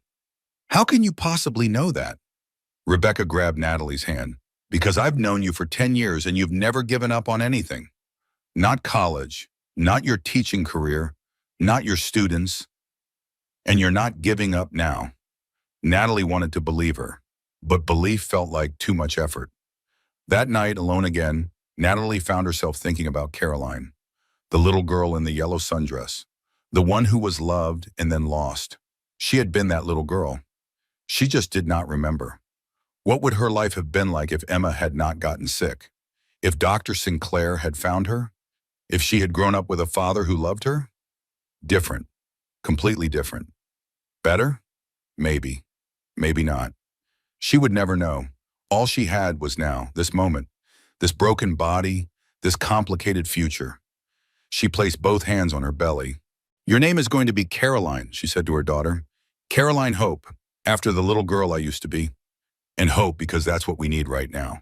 How can you possibly know that? Rebecca grabbed Natalie's hand. Because I've known you for 10 years and you've never given up on anything. Not college, not your teaching career, not your students, and you're not giving up now. Natalie wanted to believe her, but belief felt like too much effort. That night, alone again, Natalie found herself thinking about Caroline, the little girl in the yellow sundress, the one who was loved and then lost. She had been that little girl. She just did not remember. What would her life have been like if Emma had not gotten sick? If Dr. Sinclair had found her? If she had grown up with a father who loved her? Different. Completely different. Better? Maybe. Maybe not. She would never know. All she had was now, this moment, this broken body, this complicated future. She placed both hands on her belly. Your name is going to be Caroline, she said to her daughter. Caroline Hope, after the little girl I used to be. And hope, because that's what we need right now.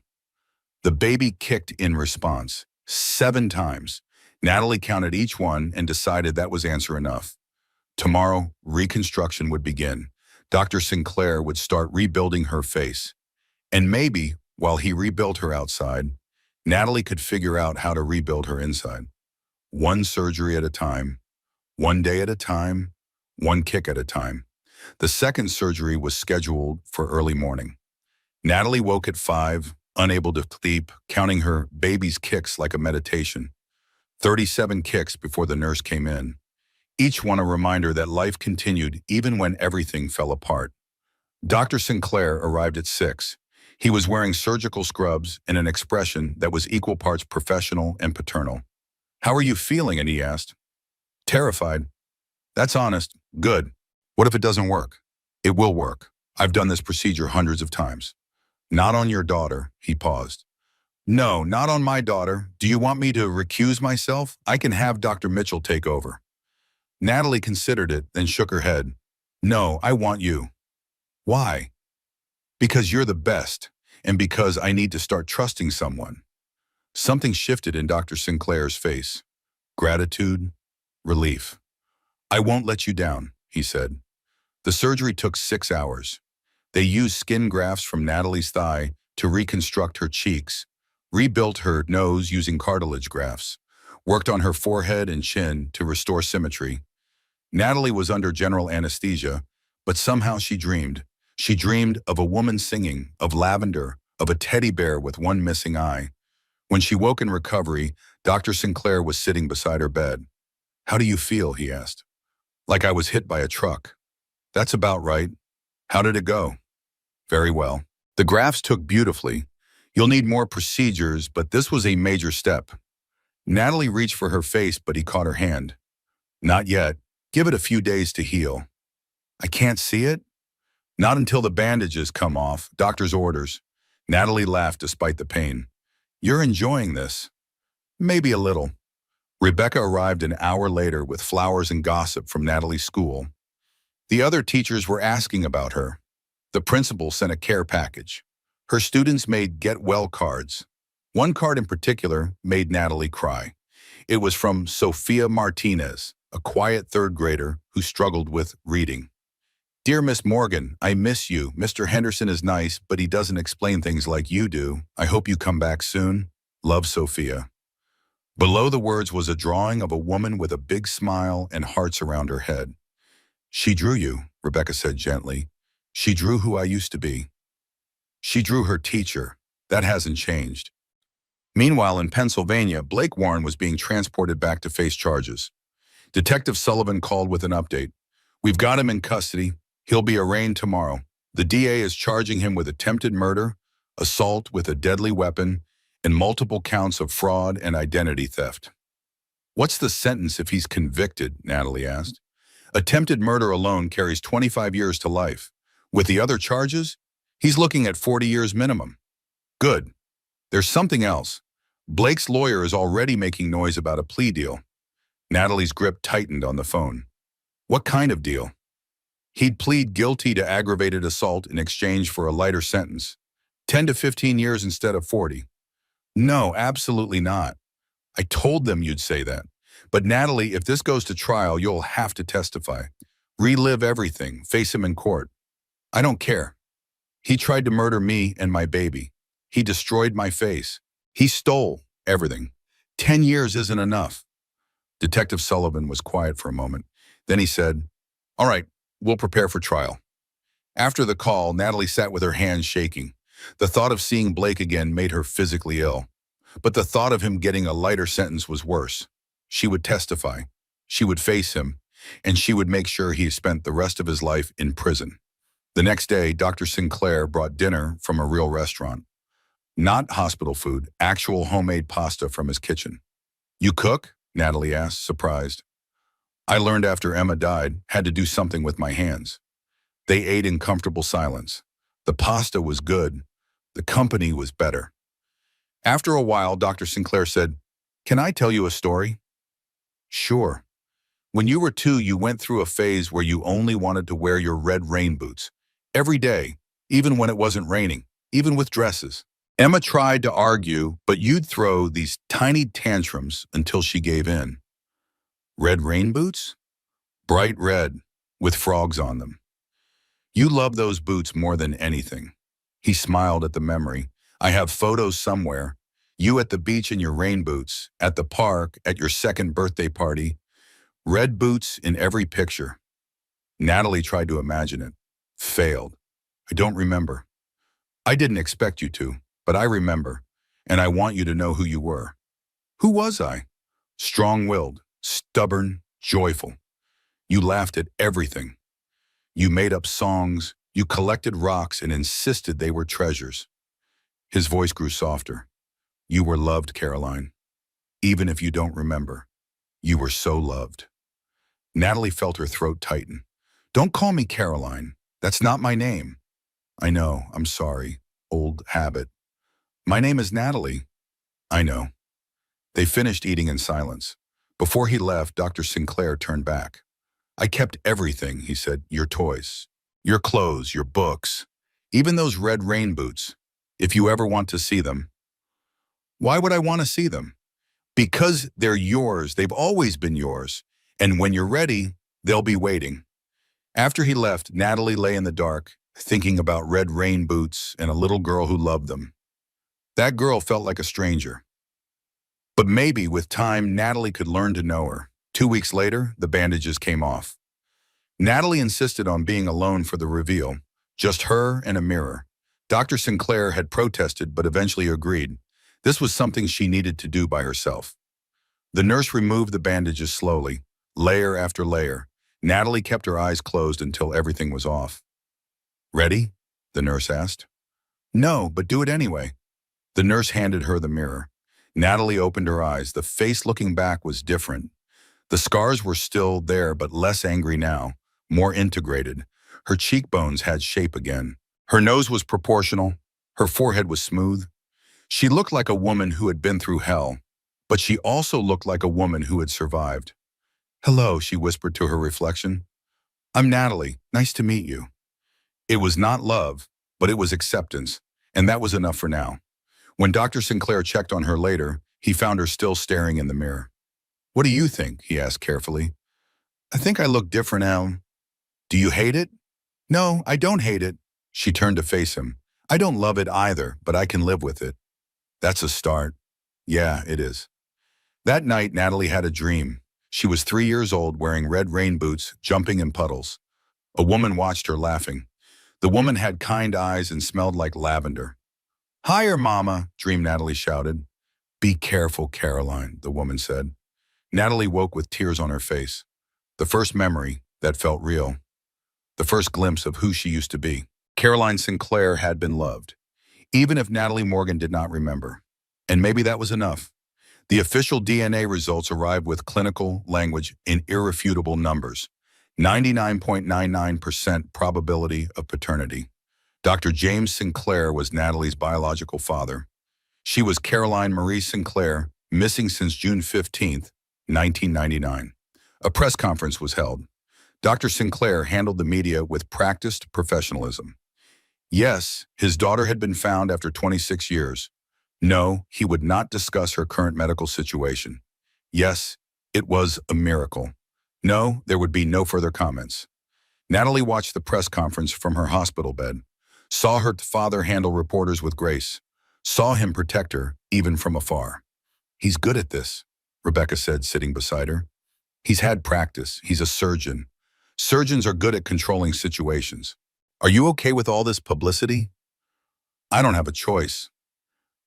The baby kicked in response, 7 times. Natalie counted each one and decided that was answer enough. Tomorrow, reconstruction would begin. Dr. Sinclair would start rebuilding her face. And maybe, while he rebuilt her outside, Natalie could figure out how to rebuild her inside. One surgery at a time, one day at a time, one kick at a time. The second surgery was scheduled for early morning. Natalie woke at 5, unable to sleep, counting her baby's kicks like a meditation. 37 kicks before the nurse came in. Each one a reminder that life continued even when everything fell apart. Dr. Sinclair arrived at 6. He was wearing surgical scrubs and an expression that was equal parts professional and paternal. How are you feeling? And he asked. Terrified. That's honest. Good. What if it doesn't work? It will work. I've done this procedure hundreds of times. Not on your daughter, he paused. No, not on my daughter. Do you want me to recuse myself? I can have Dr. Mitchell take over. Natalie considered it, then shook her head. No, I want you. Why? Because you're the best, and because I need to start trusting someone. Something shifted in Dr. Sinclair's face. Gratitude, relief. I won't let you down, he said. The surgery took 6 hours. They used skin grafts from Natalie's thigh to reconstruct her cheeks, rebuilt her nose using cartilage grafts, worked on her forehead and chin to restore symmetry. Natalie was under general anesthesia, but somehow she dreamed. She dreamed of a woman singing, of lavender, of a teddy bear with one missing eye. When she woke in recovery, Dr. Sinclair was sitting beside her bed. How do you feel? He asked. Like I was hit by a truck. That's about right. How did it go? Very well. The graphs took beautifully. You'll need more procedures, but this was a major step. Natalie reached for her face, but he caught her hand. Not yet. Give it a few days to heal. I can't see it? Not until the bandages come off, doctor's orders. Natalie laughed despite the pain. You're enjoying this? Maybe a little. Rebecca arrived an hour later with flowers and gossip from Natalie's school. The other teachers were asking about her. The principal sent a care package. Her students made get well cards. One card in particular made Natalie cry. It was from Sophia Martinez, a quiet third grader who struggled with reading. Dear Miss Morgan, I miss you. Mr. Henderson is nice, but he doesn't explain things like you do. I hope you come back soon. Love, Sophia. Below the words was a drawing of a woman with a big smile and hearts around her head. She drew you, Rebecca said gently. She drew who I used to be. She drew her teacher. That hasn't changed. Meanwhile, in Pennsylvania, Blake Warren was being transported back to face charges. Detective Sullivan called with an update. We've got him in custody. He'll be arraigned tomorrow. The DA is charging him with attempted murder, assault with a deadly weapon, and multiple counts of fraud and identity theft. What's the sentence if he's convicted? Natalie asked. Attempted murder alone carries 25 years to life. With the other charges, he's looking at 40 years minimum. Good. There's something else. Blake's lawyer is already making noise about a plea deal. Natalie's grip tightened on the phone. What kind of deal? He'd plead guilty to aggravated assault in exchange for a lighter sentence. 10 to 15 years instead of 40. No, absolutely not. I told them you'd say that. But Natalie, if this goes to trial, you'll have to testify. Relive everything. Face him in court. I don't care. He tried to murder me and my baby. He destroyed my face. He stole everything. 10 years isn't enough. Detective Sullivan was quiet for a moment. Then he said, all right, we'll prepare for trial. After the call, Natalie sat with her hands shaking. The thought of seeing Blake again made her physically ill. But the thought of him getting a lighter sentence was worse. She would testify. She would face him. And she would make sure he spent the rest of his life in prison. The next day, Dr. Sinclair brought dinner from a real restaurant. Not hospital food, actual homemade pasta from his kitchen. You cook? Natalie asked, surprised. I learned after Emma died, had to do something with my hands. They ate in comfortable silence. The pasta was good. The company was better. After a while, Dr. Sinclair said, can I tell you a story? Sure. When you were 2, you went through a phase where you only wanted to wear your red rain boots. Every day, even when it wasn't raining, even with dresses. Emma tried to argue, but you'd throw these tiny tantrums until she gave in. Red rain boots? Bright red, with frogs on them. You love those boots more than anything. He smiled at the memory. I have photos somewhere. You at the beach in your rain boots, at the park, at your second birthday party. Red boots in every picture. Natalie tried to imagine it. Failed. I don't remember. I didn't expect you to, but I remember, and I want you to know who you were. Who was I? Strong-willed, stubborn, joyful. You laughed at everything. You made up songs, you collected rocks and insisted they were treasures. His voice grew softer. You were loved, Caroline. Even if you don't remember, you were so loved. Natalie felt her throat tighten. Don't call me Caroline. That's not my name. I know, I'm sorry. Old habit. My name is Natalie. I know. They finished eating in silence. Before he left, Dr. Sinclair turned back. I kept everything, he said, your toys, your clothes, your books, even those red rain boots, if you ever want to see them. Why would I want to see them? Because they're yours. They've always been yours. And when you're ready, they'll be waiting. After he left, Natalie lay in the dark, thinking about red rain boots and a little girl who loved them. That girl felt like a stranger. But maybe with time, Natalie could learn to know her. 2 weeks later, the bandages came off. Natalie insisted on being alone for the reveal, just her and a mirror. Dr. Sinclair had protested but eventually agreed. This was something she needed to do by herself. The nurse removed the bandages slowly, layer after layer. Natalie kept her eyes closed until everything was off. Ready? The nurse asked. No, but do it anyway. The nurse handed her the mirror. Natalie opened her eyes. The face looking back was different. The scars were still there, but less angry now, more integrated. Her cheekbones had shape again. Her nose was proportional. Her forehead was smooth. She looked like a woman who had been through hell, but she also looked like a woman who had survived. Hello, she whispered to her reflection. I'm Natalie. Nice to meet you. It was not love, but it was acceptance, and that was enough for now. When Dr. Sinclair checked on her later, he found her still staring in the mirror. What do you think? He asked carefully. I think I look different now. Do you hate it? No, I don't hate it. She turned to face him. I don't love it either, but I can live with it. That's a start. Yeah, it is. That night, Natalie had a dream. She was 3 years old, wearing red rain boots, jumping in puddles. A woman watched her laughing. The woman had kind eyes and smelled like lavender. Higher, Mama, Dream Natalie shouted. Be careful, Caroline, the woman said. Natalie woke with tears on her face. The first memory that felt real. The first glimpse of who she used to be. Caroline Sinclair had been loved, even if Natalie Morgan did not remember. And maybe that was enough. The official DNA results arrived with clinical language in irrefutable numbers. 99.99% probability of paternity. Dr. James Sinclair was Natalie's biological father. She was Caroline Marie Sinclair, missing since June 15th, 1999. A press conference was held. Dr. Sinclair handled the media with practiced professionalism. Yes, his daughter had been found after 26 years. No, he would not discuss her current medical situation. Yes, it was a miracle. No, there would be no further comments. Natalie watched the press conference from her hospital bed, saw her father handle reporters with grace, saw him protect her, even from afar. He's good at this, Rebecca said, sitting beside her. He's had practice. He's a surgeon. Surgeons are good at controlling situations. Are you okay with all this publicity? I don't have a choice.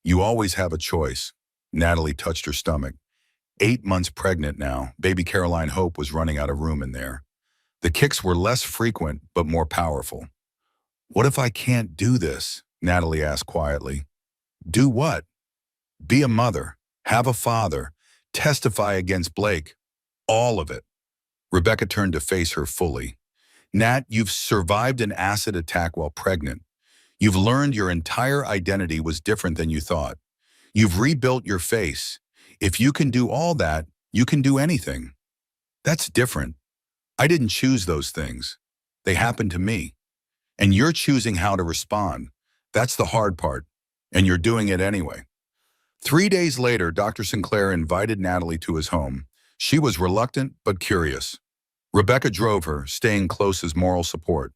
You always have a choice. Natalie touched her stomach. 8 months pregnant now, baby Caroline Hope was running out of room in there. The kicks were less frequent, but more powerful. What if I can't do this? Natalie asked quietly. Do what? Be a mother, have a father, testify against Blake. All of it. Rebecca turned to face her fully. Nat, you've survived an acid attack while pregnant. You've learned your entire identity was different than you thought. You've rebuilt your face. If you can do all that, you can do anything. That's different. I didn't choose those things. They happened to me. And you're choosing how to respond. That's the hard part. And you're doing it anyway. 3 days later, Dr. Sinclair invited Natalie to his home. She was reluctant but curious. Rebecca drove her, staying close as moral support.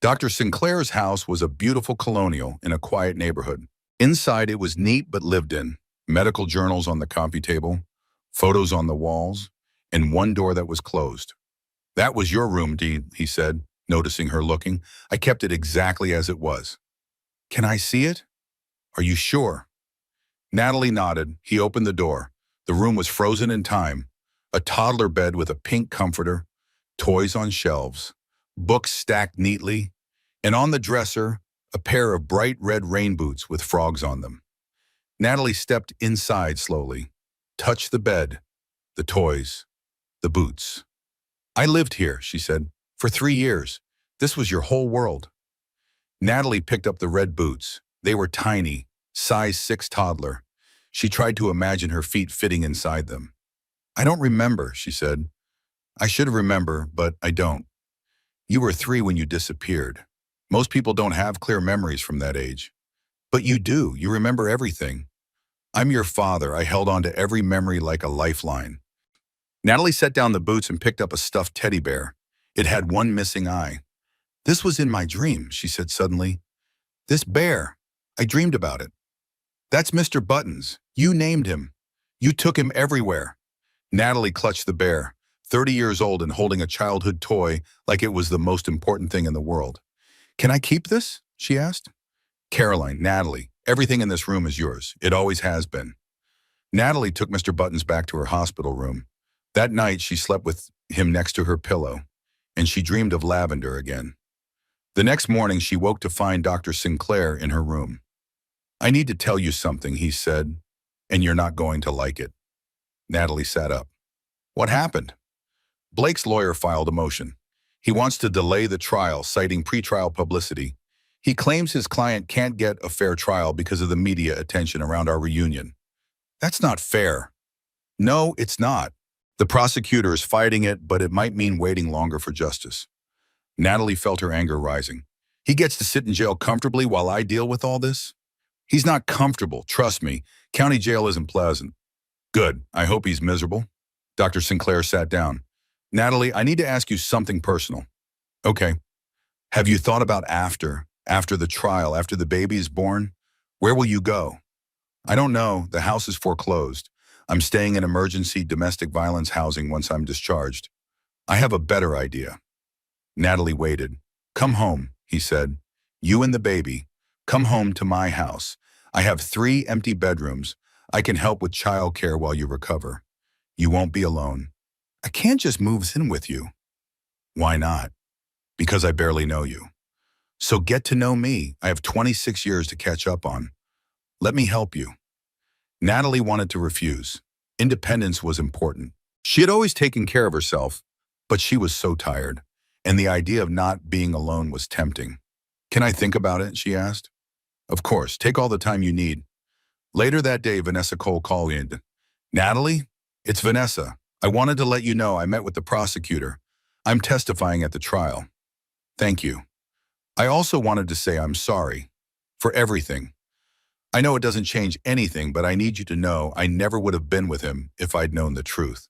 Dr. Sinclair's house was a beautiful colonial in a quiet neighborhood. Inside, it was neat but lived in. Medical journals on the coffee table, photos on the walls, and one door that was closed. That was your room, Dee, he said, noticing her looking. I kept it exactly as it was. Can I see it? Are you sure? Natalie nodded. He opened the door. The room was frozen in time. A toddler bed with a pink comforter, toys on shelves, books stacked neatly, and on the dresser, a pair of bright red rain boots with frogs on them. Natalie stepped inside slowly, touched the bed, the toys, the boots. I lived here, she said, for 3 years. This was your whole world. Natalie picked up the red boots. They were tiny, size 6 toddler. She tried to imagine her feet fitting inside them. I don't remember, she said. I should remember, but I don't. You were 3 when you disappeared. Most people don't have clear memories from that age. But you do. You remember everything. I'm your father. I held on to every memory like a lifeline. Natalie set down the boots and picked up a stuffed teddy bear. It had one missing eye. This was in my dream, she said suddenly. This bear. I dreamed about it. That's Mr. Buttons. You named him. You took him everywhere. Natalie clutched the bear, 30 years old and holding a childhood toy like it was the most important thing in the world. Can I keep this? She asked. Caroline, Natalie, everything in this room is yours. It always has been. Natalie took Mr. Buttons back to her hospital room. That night, she slept with him next to her pillow, and she dreamed of lavender again. The next morning, she woke to find Dr. Sinclair in her room. "I need to tell you something," he said, "and you're not going to like it." Natalie sat up. "What happened?" Blake's lawyer filed a motion. He wants to delay the trial, citing pretrial publicity. He claims his client can't get a fair trial because of the media attention around our reunion. That's not fair. No, it's not. The prosecutor is fighting it, but it might mean waiting longer for justice. Natalie felt her anger rising. He gets to sit in jail comfortably while I deal with all this? He's not comfortable, trust me. County jail isn't pleasant. Good, I hope he's miserable. Dr. Sinclair sat down. Natalie, I need to ask you something personal. Okay. Have you thought about after the trial, after the baby is born? Where will you go? I don't know. The house is foreclosed. I'm staying in emergency domestic violence housing once I'm discharged. I have a better idea. Natalie waited. Come home, he said. You and the baby. Come home to my house. I have 3 empty bedrooms. I can help with childcare while you recover. You won't be alone. I can't just move in with you. Why not? Because I barely know you. So get to know me. I have 26 years to catch up on. Let me help you. Natalie wanted to refuse. Independence was important. She had always taken care of herself, but she was so tired, and the idea of not being alone was tempting. Can I think about it? She asked. Of course, take all the time you need. Later that day, Vanessa Cole called in. Natalie, it's Vanessa. I wanted to let you know I met with the prosecutor. I'm testifying at the trial. Thank you. I also wanted to say I'm sorry for everything. I know it doesn't change anything, but I need you to know I never would have been with him if I'd known the truth.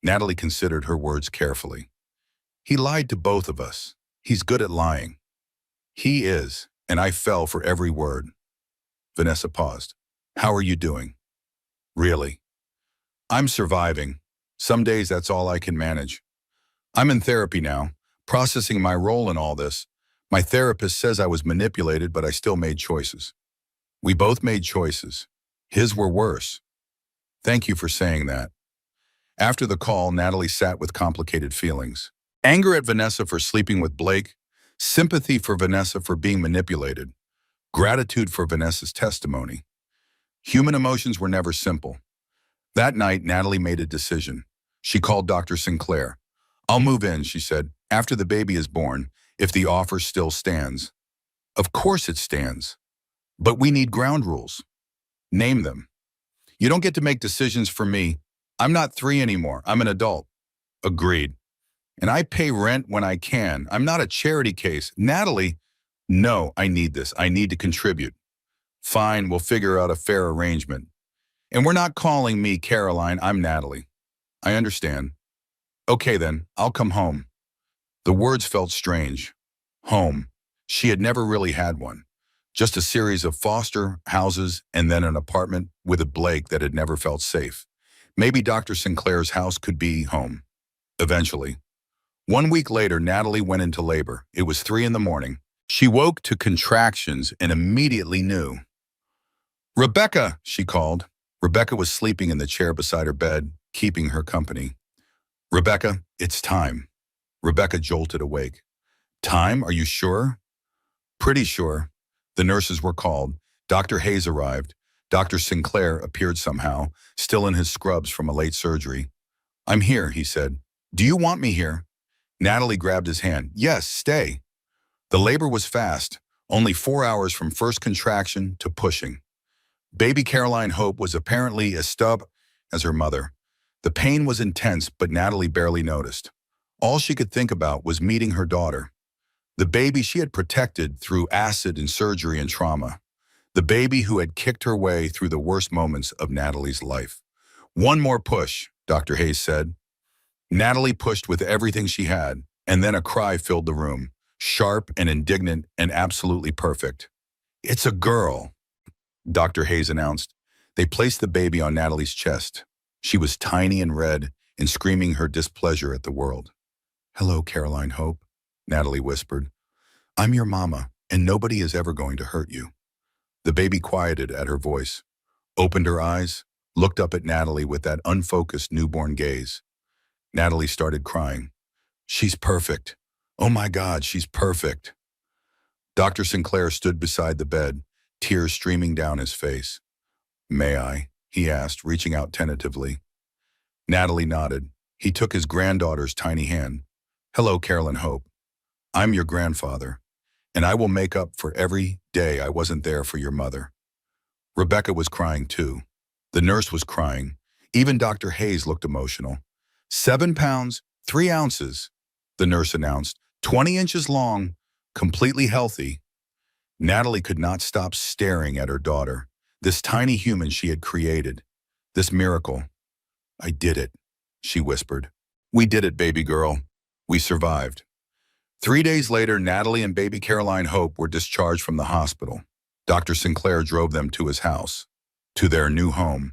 Natalie considered her words carefully. He lied to both of us. He's good at lying. He is, and I fell for every word. Vanessa paused. How are you doing? Really? I'm surviving. Some days that's all I can manage. I'm in therapy now, processing my role in all this. My therapist says I was manipulated, but I still made choices. We both made choices. His were worse. Thank you for saying that. After the call, Natalie sat with complicated feelings. Anger at Vanessa for sleeping with Blake, sympathy for Vanessa for being manipulated, gratitude for Vanessa's testimony. Human emotions were never simple. That night, Natalie made a decision. She called Dr. Sinclair. I'll move in, she said, after the baby is born, if the offer still stands. Of course it stands. But we need ground rules. Name them. You don't get to make decisions for me. I'm not 3 anymore. I'm an adult. Agreed. And I pay rent when I can. I'm not a charity case. Natalie, no, I need this. I need to contribute. Fine, we'll figure out a fair arrangement. And we're not calling me Caroline. I'm Natalie. I understand. Okay then, I'll come home. The words felt strange. Home. She had never really had one. Just a series of foster houses and then an apartment with a Blake that had never felt safe. Maybe Dr. Sinclair's house could be home. Eventually. 1 week later, Natalie went into labor. It was 3 in the morning. She woke to contractions and immediately knew. Rebecca, she called. Rebecca was sleeping in the chair beside her bed, keeping her company. Rebecca, it's time. Rebecca jolted awake. Time? Are you sure? Pretty sure. The nurses were called. Dr. Hayes arrived. Dr. Sinclair appeared somehow, still in his scrubs from a late surgery. I'm here, he said. Do you want me here? Natalie grabbed his hand. Yes, stay. The labor was fast, only 4 hours from first contraction to pushing. Baby Caroline Hope was apparently as stubborn as her mother. The pain was intense, but Natalie barely noticed. All she could think about was meeting her daughter. The baby she had protected through acid and surgery and trauma. The baby who had kicked her way through the worst moments of Natalie's life. One more push, Dr. Hayes said. Natalie pushed with everything she had, and then a cry filled the room, sharp and indignant and absolutely perfect. It's a girl, Dr. Hayes announced. They placed the baby on Natalie's chest. She was tiny and red and screaming her displeasure at the world. Hello, Caroline Hope, Natalie whispered. I'm your mama, and nobody is ever going to hurt you. The baby quieted at her voice, opened her eyes, looked up at Natalie with that unfocused newborn gaze. Natalie started crying. She's perfect. Oh my God, she's perfect. Dr. Sinclair stood beside the bed, tears streaming down his face. "May I?" he asked, reaching out tentatively. Natalie nodded. He took his granddaughter's tiny hand. "Hello, Carolyn Hope. I'm your grandfather, and I will make up for every day I wasn't there for your mother." Rebecca was crying too. The nurse was crying. Even Dr. Hayes looked emotional. 7 pounds, 3 ounces, the nurse announced. 20 inches long, completely healthy. Natalie could not stop staring at her daughter, this tiny human she had created, this miracle. "I did it," she whispered. "We did it, baby girl. We survived." 3 days later, Natalie and baby Caroline Hope were discharged from the hospital. Dr. Sinclair drove them to his house, to their new home.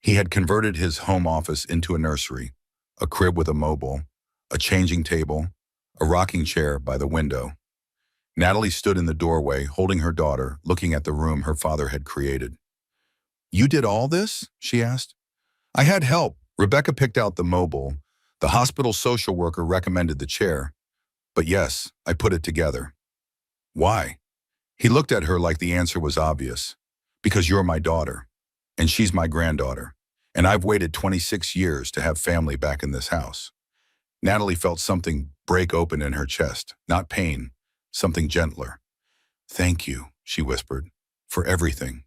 He had converted his home office into a nursery, a crib with a mobile, a changing table, a rocking chair by the window. Natalie stood in the doorway, holding her daughter, looking at the room her father had created. "You did all this?" she asked. "I had help." Rebecca picked out the mobile. The hospital social worker recommended the chair. "But yes, I put it together." "Why?" He looked at her like the answer was obvious. "Because you're my daughter, and she's my granddaughter, and I've waited 26 years to have family back in this house." Natalie felt something break open in her chest, not pain, something gentler. "Thank you," she whispered, "for everything."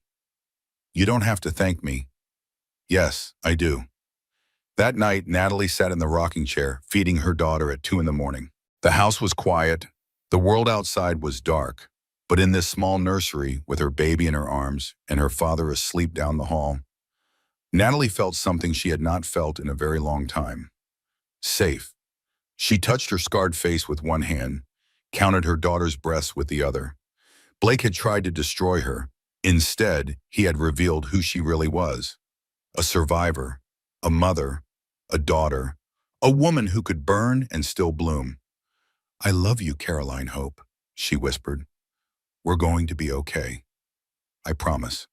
"You don't have to thank me." "Yes, I do." That night, Natalie sat in the rocking chair, feeding her daughter at 2 in the morning. The house was quiet. The world outside was dark. But in this small nursery, with her baby in her arms and her father asleep down the hall, Natalie felt something she had not felt in a very long time. Safe. She touched her scarred face with one hand, counted her daughter's breaths with the other. Blake had tried to destroy her. Instead, he had revealed who she really was. A survivor, a mother, a daughter, a woman who could burn and still bloom. "I love you, Caroline Hope," she whispered. "We're going to be okay. I promise."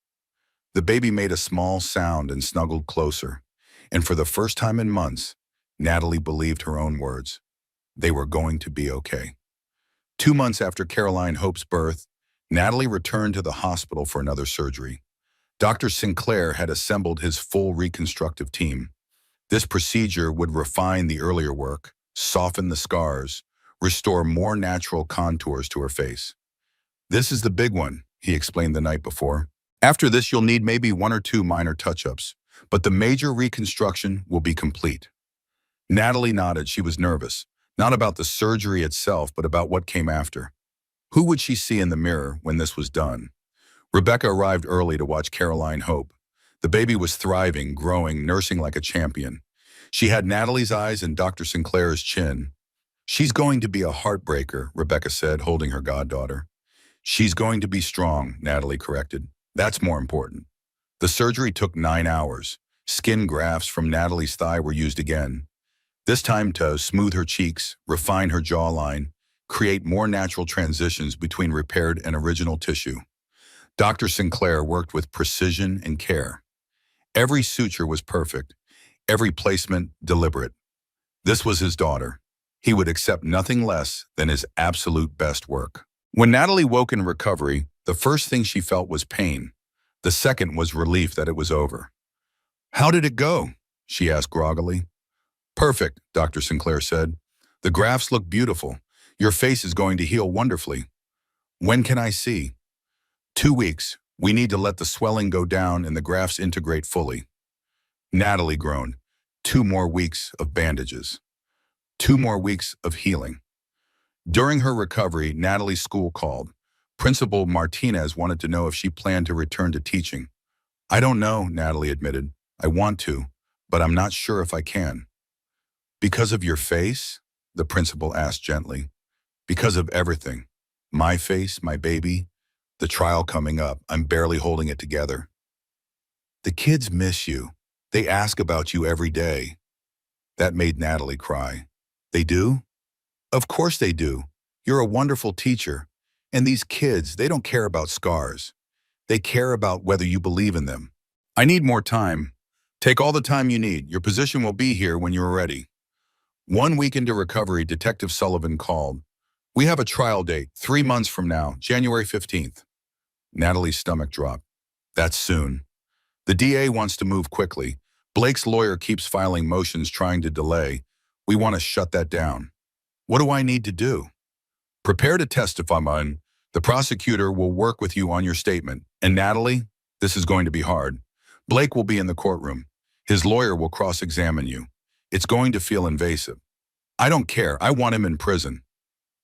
The baby made a small sound and snuggled closer. And for the first time in months, Natalie believed her own words. They were going to be okay. 2 months after Caroline Hope's birth, Natalie returned to the hospital for another surgery. Dr. Sinclair had assembled his full reconstructive team. This procedure would refine the earlier work, soften the scars, restore more natural contours to her face. "This is the big one," he explained the night before. "After this, you'll need maybe 1 or 2 minor touch-ups, but the major reconstruction will be complete." Natalie nodded. She was nervous, not about the surgery itself, but about what came after. Who would she see in the mirror when this was done? Rebecca arrived early to watch Caroline Hope. The baby was thriving, growing, nursing like a champion. She had Natalie's eyes and Dr. Sinclair's chin. "She's going to be a heartbreaker," Rebecca said, holding her goddaughter. "She's going to be strong," Natalie corrected. "That's more important." The surgery took 9 hours. Skin grafts from Natalie's thigh were used again, this time to smooth her cheeks, refine her jawline, create more natural transitions between repaired and original tissue. Dr. Sinclair worked with precision and care. Every suture was perfect, every placement deliberate. This was his daughter. He would accept nothing less than his absolute best work. When Natalie woke in recovery, the first thing she felt was pain. The second was relief that it was over. "How did it go?" she asked groggily. "Perfect," Dr. Sinclair said. "The grafts look beautiful. Your face is going to heal wonderfully." "When can I see?" 2 weeks. We need to let the swelling go down and the grafts integrate fully." Natalie groaned. 2 more weeks of bandages. 2 more weeks of healing. During her recovery, Natalie's school called. Principal Martinez wanted to know if she planned to return to teaching. "I don't know," Natalie admitted. "I want to, but I'm not sure if I can." "Because of your face?" the principal asked gently. "Because of everything. My face, my baby, the trial coming up. I'm barely holding it together." "The kids miss you. They ask about you every day." That made Natalie cry. "They do?" "Of course they do. You're a wonderful teacher. And these kids, they don't care about scars. They care about whether you believe in them." "I need more time." "Take all the time you need. Your position will be here when you're ready." 1 week into recovery, Detective Sullivan called. We have a trial date, 3 months from now, January 15th. Natalie's stomach dropped. That's soon. The DA wants to move quickly. Blake's lawyer keeps filing motions trying to delay. We want to shut that down. What do I need to do? Prepare to testify, man. The prosecutor will work with you on your statement. And Natalie, this is going to be hard. Blake will be in the courtroom. His lawyer will cross-examine you. It's going to feel invasive. I don't care. I want him in prison.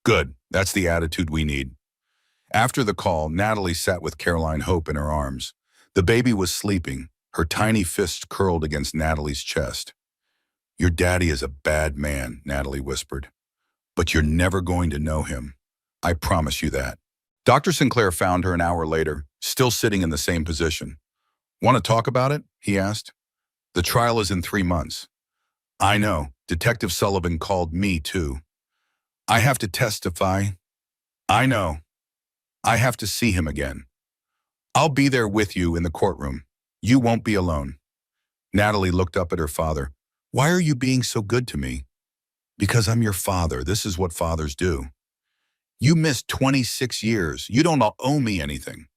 Good. That's the attitude we need. After the call, Natalie sat with Caroline Hope in her arms. The baby was sleeping, her tiny fist curled against Natalie's chest. Your daddy is a bad man, Natalie whispered. But you're never going to know him. I promise you that. Dr. Sinclair found her an hour later, still sitting in the same position. Want to talk about it? He asked. The trial is in 3 months. I know. Detective Sullivan called me too. I have to testify. I know. I have to see him again. I'll be there with you in the courtroom. You won't be alone. Natalie looked up at her father. Why are you being so good to me? Because I'm your father. This is what fathers do. You missed 26 years. You don't owe me anything.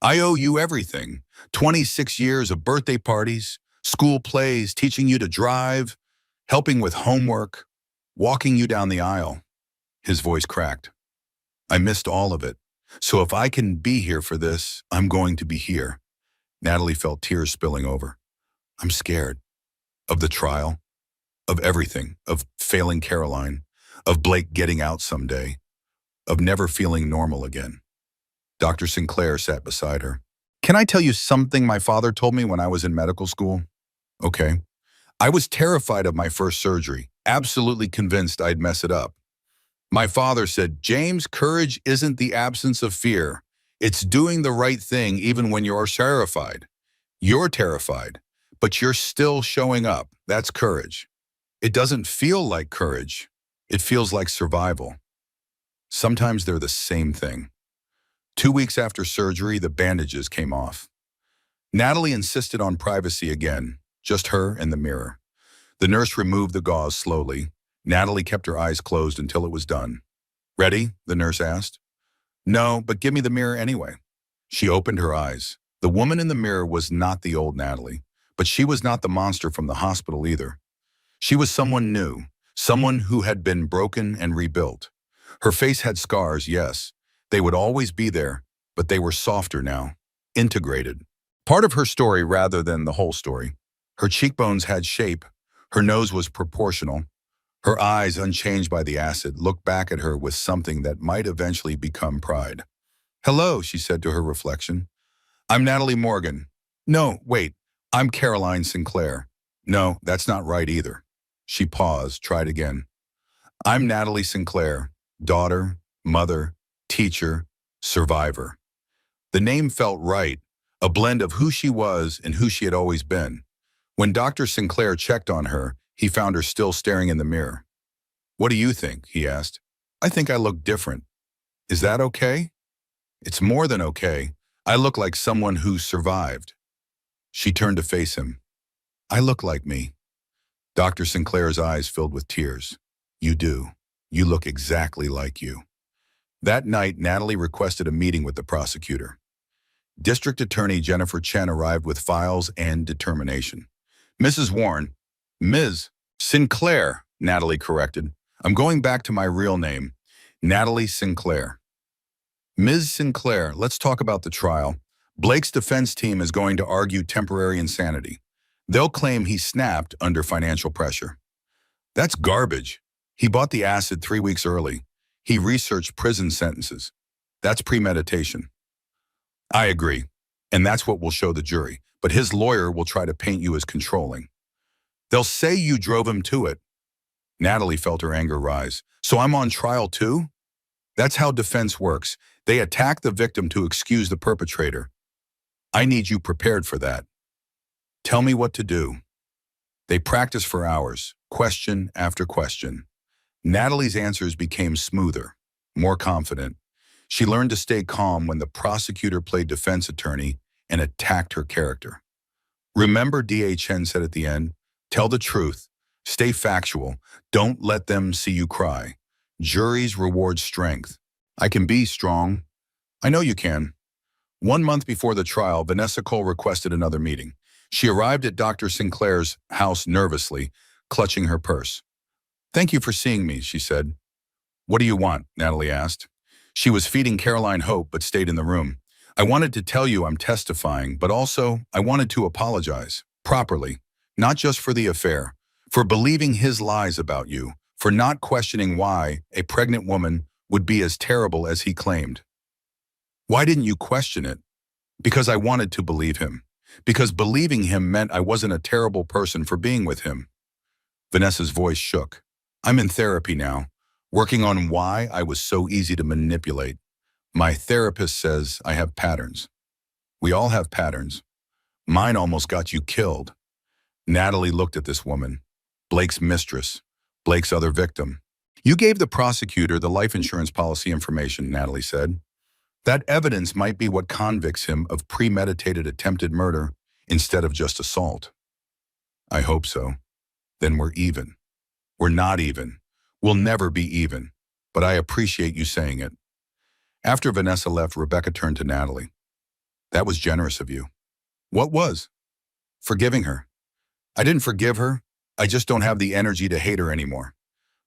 I owe you everything. 26 years of birthday parties, school plays, teaching you to drive, helping with homework, walking you down the aisle. His voice cracked. I missed all of it. So if I can be here for this, I'm going to be here. Natalie felt tears spilling over. I'm scared. Of the trial. Of everything. Of failing Caroline. Of Blake getting out someday. Of never feeling normal again. Dr. Sinclair sat beside her. Can I tell you something my father told me when I was in medical school? Okay. I was terrified of my first surgery, absolutely convinced I'd mess it up. My father said, James, courage isn't the absence of fear. It's doing the right thing even when you're terrified. You're terrified, but you're still showing up. That's courage. It doesn't feel like courage. It feels like survival. Sometimes they're the same thing. 2 weeks after surgery, the bandages came off. Natalie insisted on privacy again, just her and the mirror. The nurse removed the gauze slowly. Natalie kept her eyes closed until it was done. Ready? The nurse asked. No, but give me the mirror anyway. She opened her eyes. The woman in the mirror was not the old Natalie, but she was not the monster from the hospital either. She was someone new, someone who had been broken and rebuilt. Her face had scars, yes. They would always be there, but they were softer now, integrated. Part of her story rather than the whole story. Her cheekbones had shape. Her nose was proportional. Her eyes, unchanged by the acid, looked back at her with something that might eventually become pride. Hello, she said to her reflection. I'm Natalie Morgan. No, wait, I'm Caroline Sinclair. No, that's not right either. She paused, tried again. I'm Natalie Sinclair, daughter, mother, teacher, survivor. The name felt right, a blend of who she was and who she had always been. When Dr. Sinclair checked on her, he found her still staring in the mirror. What do you think? He asked. I think I look different. Is that okay? It's more than okay. I look like someone who survived. She turned to face him. I look like me. Dr. Sinclair's eyes filled with tears. You do. You look exactly like you. That night, Natalie requested a meeting with the prosecutor. District Attorney Jennifer Chen arrived with files and determination. Mrs. Warren, Ms. Sinclair, Natalie corrected. I'm going back to my real name, Natalie Sinclair. Ms. Sinclair, let's talk about the trial. Blake's defense team is going to argue temporary insanity. They'll claim he snapped under financial pressure. That's garbage. He bought the acid 3 weeks early. He researched prison sentences. That's premeditation. I agree, and that's what will show the jury. But his lawyer will try to paint you as controlling. They'll say you drove him to it. Natalie felt her anger rise. So I'm on trial too? That's how defense works. They attack the victim to excuse the perpetrator. I need you prepared for that. Tell me what to do. They practiced for hours, question after question. Natalie's answers became smoother, more confident. She learned to stay calm when the prosecutor played defense attorney and attacked her character. Remember, D.A. Chen said at the end, tell the truth, stay factual, don't let them see you cry. Juries reward strength. I can be strong. I know you can. 1 month before the trial, Vanessa Cole requested another meeting. She arrived at Dr. Sinclair's house nervously, clutching her purse. "Thank you for seeing me," she said. "What do you want?" Natalie asked. She was feeding Caroline hope but stayed in the room. "I wanted to tell you I'm testifying, but also I wanted to apologize. Properly. Not just for the affair. For believing his lies about you. For not questioning why a pregnant woman would be as terrible as he claimed." "Why didn't you question it?" "Because I wanted to believe him. Because believing him meant I wasn't a terrible person for being with him." Vanessa's voice shook. "I'm in therapy now, working on why I was so easy to manipulate. My therapist says I have patterns. We all have patterns. Mine almost got you killed." Natalie looked at this woman, Blake's mistress, Blake's other victim. "You gave the prosecutor the life insurance policy information," Natalie said. "That evidence might be what convicts him of premeditated attempted murder instead of just assault." "I hope so. Then we're even." "We're not even. We'll never be even. But I appreciate you saying it." After Vanessa left, Rebecca turned to Natalie. "That was generous of you." "What was?" "Forgiving her." "I didn't forgive her. I just don't have the energy to hate her anymore.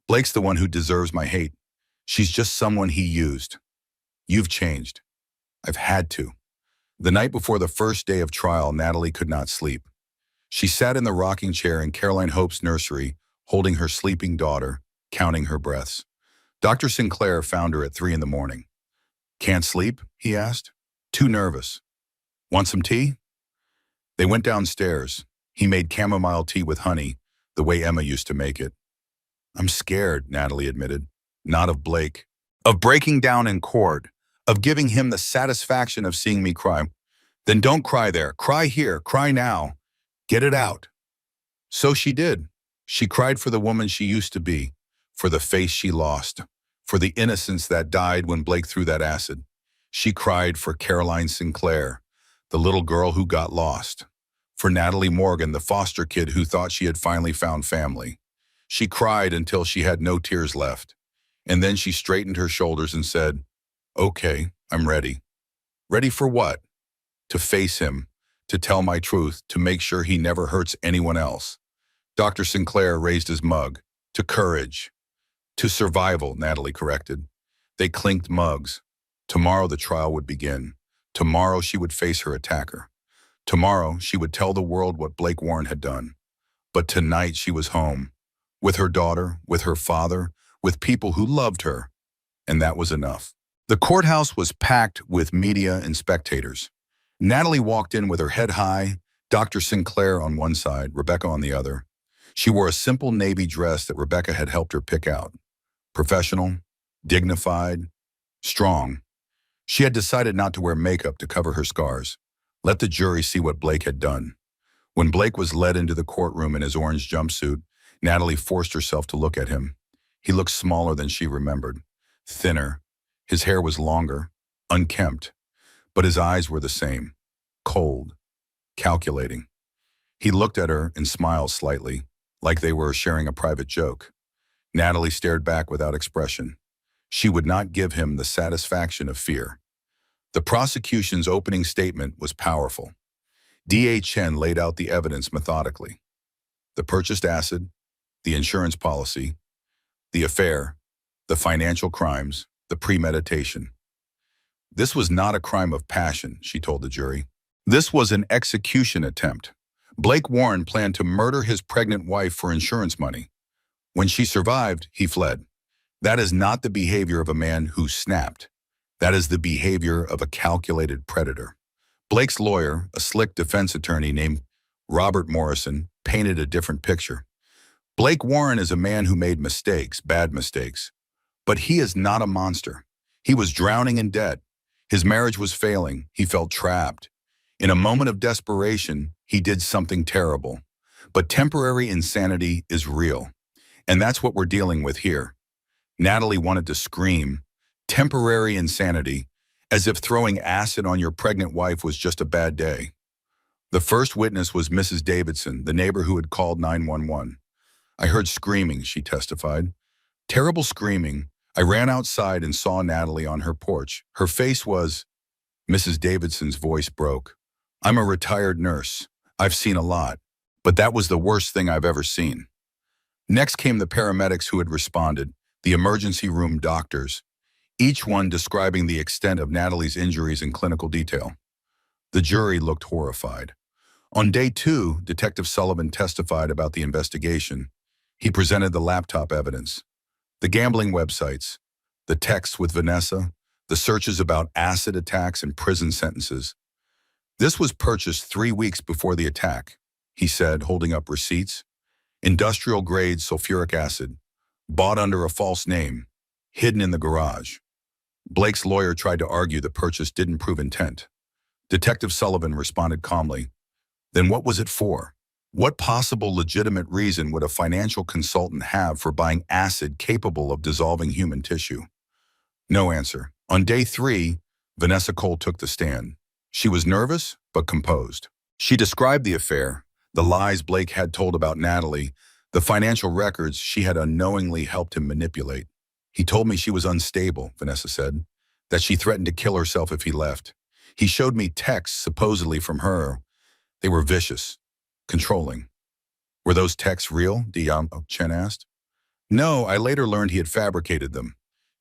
Blake's the one who deserves my hate. She's just someone he used. You've changed." "I've had to." The night before the first day of trial, Natalie could not sleep. She sat in the rocking chair in Caroline Hope's nursery, holding her sleeping daughter, counting her breaths. Dr. Sinclair found her at 3 in the morning. "Can't sleep?" he asked. "Too nervous." "Want some tea?" They went downstairs. He made chamomile tea with honey, the way Emma used to make it. "I'm scared," Natalie admitted. "Not of Blake. Of breaking down in court. Of giving him the satisfaction of seeing me cry." "Then don't cry there. Cry here. Cry now. Get it out." So she did. She cried for the woman she used to be, for the face she lost, for the innocence that died when Blake threw that acid. She cried for Caroline Sinclair, the little girl who got lost, for Natalie Morgan, the foster kid who thought she had finally found family. She cried until she had no tears left, and then she straightened her shoulders and said, "Okay, I'm ready." Ready for what? To face him, to tell my truth, to make sure he never hurts anyone else. Dr. Sinclair raised his mug. "To courage." "To survival," Natalie corrected. They clinked mugs. Tomorrow the trial would begin. Tomorrow she would face her attacker. Tomorrow she would tell the world what Blake Warren had done. But tonight she was home, with her daughter, with her father, with people who loved her. And that was enough. The courthouse was packed with media and spectators. Natalie walked in with her head high, Dr. Sinclair on one side, Rebecca on the other. She wore a simple navy dress that Rebecca had helped her pick out. Professional, dignified, strong. She had decided not to wear makeup to cover her scars. Let the jury see what Blake had done. When Blake was led into the courtroom in his orange jumpsuit, Natalie forced herself to look at him. He looked smaller than she remembered, thinner. His hair was longer, unkempt, but his eyes were the same, cold, calculating. He looked at her and smiled slightly, like they were sharing a private joke. Natalie stared back without expression. She would not give him the satisfaction of fear. The prosecution's opening statement was powerful. D.A. Chen laid out the evidence methodically. The purchased acid, the insurance policy, the affair, the financial crimes, the premeditation. This was not a crime of passion, she told the jury. This was an execution attempt. Blake Warren planned to murder his pregnant wife for insurance money. When she survived, he fled. That is not the behavior of a man who snapped. That is the behavior of a calculated predator. Blake's lawyer, a slick defense attorney named Robert Morrison, painted a different picture. Blake Warren is a man who made mistakes, bad mistakes. But he is not a monster. He was drowning in debt. His marriage was failing. He felt trapped. In a moment of desperation, he did something terrible. But temporary insanity is real. And that's what we're dealing with here. Natalie wanted to scream, temporary insanity, as if throwing acid on your pregnant wife was just a bad day. The first witness was Mrs. Davidson, the neighbor who had called 911. "I heard screaming," she testified. "Terrible screaming, I ran outside and saw Natalie on her porch. Her face was— Mrs. Davidson's voice broke. I'm a retired nurse. I've seen a lot. But that was the worst thing I've ever seen. Next came the paramedics who had responded, the emergency room doctors, each one describing the extent of Natalie's injuries in clinical detail. The jury looked horrified. On day 2, Detective Sullivan testified about the investigation. He presented the laptop evidence, the gambling websites, the texts with Vanessa, the searches about acid attacks and prison sentences. This was purchased 3 weeks before the attack, he said, holding up receipts. Industrial-grade sulfuric acid, bought under a false name, hidden in the garage. Blake's lawyer tried to argue the purchase didn't prove intent. Detective Sullivan responded calmly, then what was it for? What possible legitimate reason would a financial consultant have for buying acid capable of dissolving human tissue? No answer. On day 3, Vanessa Cole took the stand. She was nervous, but composed. She described the affair, the lies Blake had told about Natalie, the financial records she had unknowingly helped him manipulate. He told me she was unstable, Vanessa said, that she threatened to kill herself if he left. He showed me texts supposedly from her. They were vicious, controlling. Were those texts real? Chen asked. No, I later learned he had fabricated them.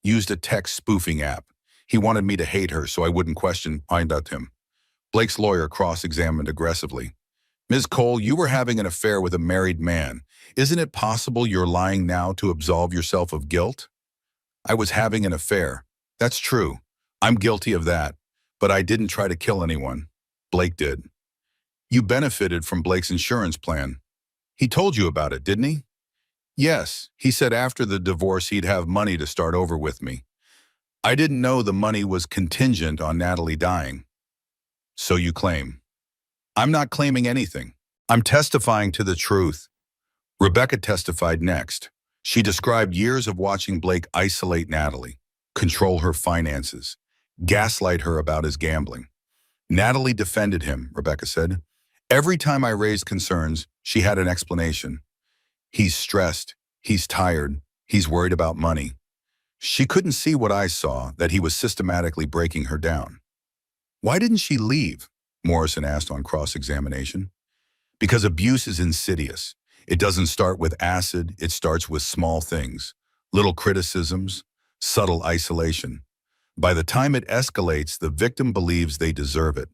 Used a text spoofing app. He wanted me to hate her so I wouldn't question him. Blake's lawyer cross-examined aggressively. Ms. Cole, you were having an affair with a married man. Isn't it possible you're lying now to absolve yourself of guilt? I was having an affair. That's true. I'm guilty of that. But I didn't try to kill anyone. Blake did. You benefited from Blake's insurance plan. He told you about it, didn't he? Yes, he said after the divorce he'd have money to start over with me. I didn't know the money was contingent on Natalie dying. So you claim. I'm not claiming anything. I'm testifying to the truth. Rebecca testified next. She described years of watching Blake isolate Natalie, control her finances, gaslight her about his gambling. Natalie defended him, Rebecca said. Every time I raised concerns, she had an explanation. He's stressed, he's tired, he's worried about money. She couldn't see what I saw, that he was systematically breaking her down. Why didn't she leave? Morrison asked on cross-examination. Because abuse is insidious. It doesn't start with acid, it starts with small things, little criticisms, subtle isolation. By the time it escalates, the victim believes they deserve it.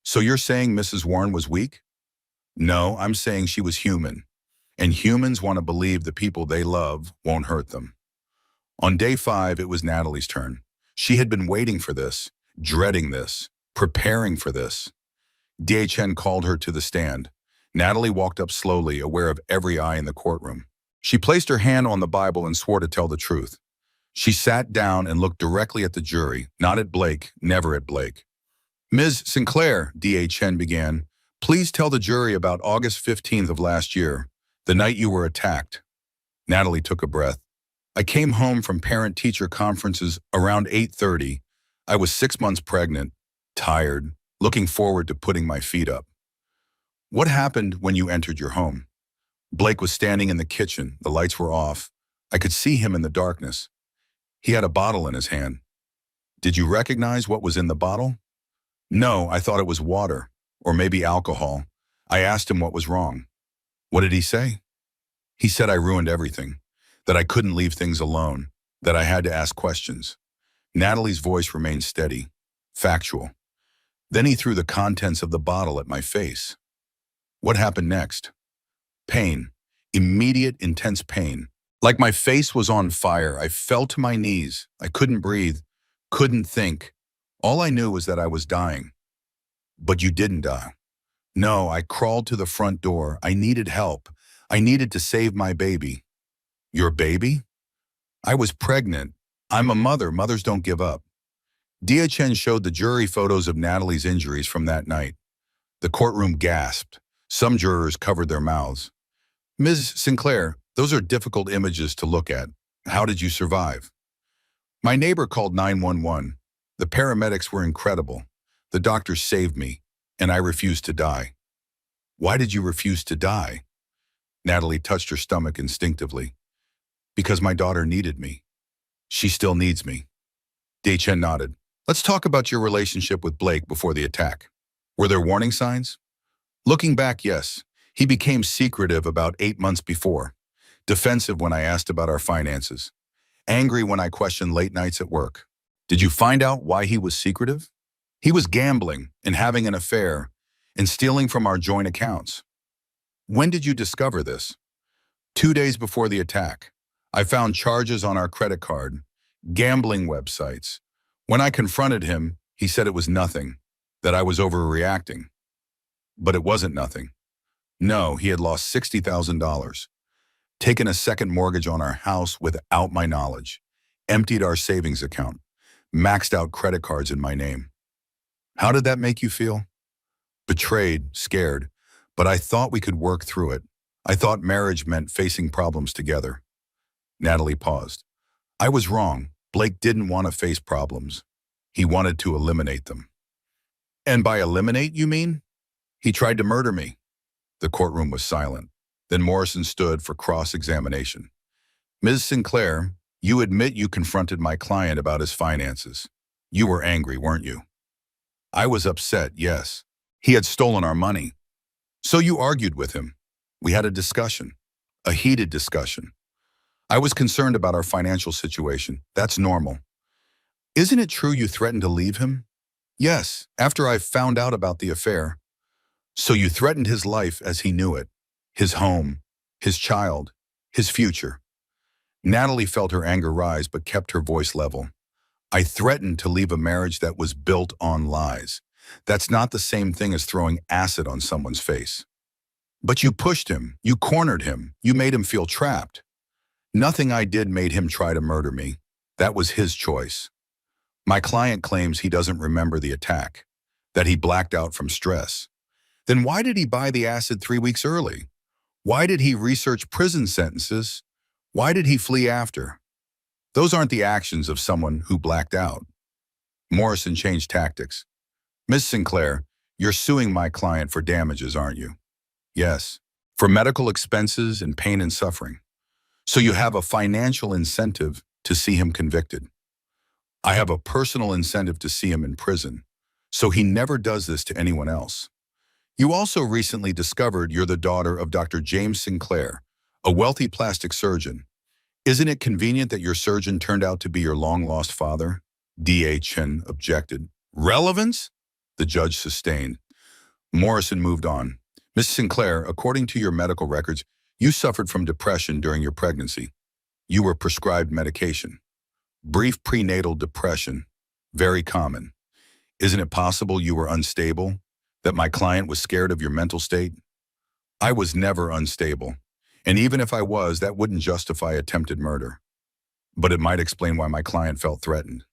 So you're saying Mrs. Warren was weak? No, I'm saying she was human. And humans want to believe the people they love won't hurt them. On day 5, it was Natalie's turn. She had been waiting for this, dreading this, preparing for this. DHN called her to the stand. Natalie walked up slowly, aware of every eye in the courtroom. She placed her hand on the Bible and swore to tell the truth. She sat down and looked directly at the jury, not at Blake, never at Blake. Ms. Sinclair, DHN began, please tell the jury about August 15th of last year, the night you were attacked. Natalie took a breath. I came home from parent-teacher conferences around 8:30. I was 6 months pregnant, tired, looking forward to putting my feet up. What happened when you entered your home? Blake was standing in the kitchen. The lights were off. I could see him in the darkness. He had a bottle in his hand. Did you recognize what was in the bottle? No, I thought it was water, or maybe alcohol. I asked him what was wrong. What did he say? He said I ruined everything, that I couldn't leave things alone, that I had to ask questions. Natalie's voice remained steady, factual. Then he threw the contents of the bottle at my face. What happened next? Pain, immediate, intense pain. Like my face was on fire, I fell to my knees. I couldn't breathe, couldn't think. All I knew was that I was dying. But you didn't die. No, I crawled to the front door. I needed help. I needed to save my baby. Your baby? I was pregnant. I'm a mother. Mothers don't give up. DHN showed the jury photos of Natalie's injuries from that night. The courtroom gasped. Some jurors covered their mouths. Ms. Sinclair, those are difficult images to look at. How did you survive? My neighbor called 911. The paramedics were incredible. The doctors saved me, and I refused to die. Why did you refuse to die? Natalie touched her stomach instinctively. Because my daughter needed me. She still needs me. Daug nodded. Let's talk about your relationship with Blake before the attack. Were there warning signs? Looking back, yes. He became secretive about 8 months before. Defensive when I asked about our finances. Angry when I questioned late nights at work. Did you find out why he was secretive? He was gambling and having an affair and stealing from our joint accounts. When did you discover this? 2 days before the attack. I found charges on our credit card, gambling websites. When I confronted him, he said it was nothing, that I was overreacting. But it wasn't nothing. No, he had lost $60,000, taken a second mortgage on our house without my knowledge, emptied our savings account, maxed out credit cards in my name. How did that make you feel? Betrayed, scared, but I thought we could work through it. I thought marriage meant facing problems together. Natalie paused. I was wrong. Blake didn't want to face problems. He wanted to eliminate them. And by eliminate, you mean? He tried to murder me. The courtroom was silent. Then Morrison stood for cross-examination. Ms. Sinclair, you admit you confronted my client about his finances. You were angry, weren't you? I was upset, yes. He had stolen our money. So you argued with him. We had a discussion, a heated discussion. I was concerned about our financial situation. That's normal. Isn't it true you threatened to leave him? Yes, after I found out about the affair. So you threatened his life as he knew it, his home, his child, his future. Natalie felt her anger rise but kept her voice level. I threatened to leave a marriage that was built on lies. That's not the same thing as throwing acid on someone's face. But you pushed him, you cornered him, you made him feel trapped. Nothing I did made him try to murder me. That was his choice. My client claims he doesn't remember the attack, that he blacked out from stress. Then why did he buy the acid 3 weeks early? Why did he research prison sentences? Why did he flee after? Those aren't the actions of someone who blacked out. Morrison changed tactics. Ms. Sinclair, you're suing my client for damages, aren't you? Yes, for medical expenses and pain and suffering. So you have a financial incentive to see him convicted. I have a personal incentive to see him in prison, so he never does this to anyone else. You also recently discovered you're the daughter of Dr. James Sinclair, a wealthy plastic surgeon. Isn't it convenient that your surgeon turned out to be your long-lost father? D.A. Chen objected. Relevance? The judge sustained. Morrison moved on. Miss Sinclair, according to your medical records, you suffered from depression during your pregnancy. You were prescribed medication. Brief prenatal depression, very common. Isn't it possible you were unstable? That my client was scared of your mental state? I was never unstable. And even if I was, that wouldn't justify attempted murder. But it might explain why my client felt threatened.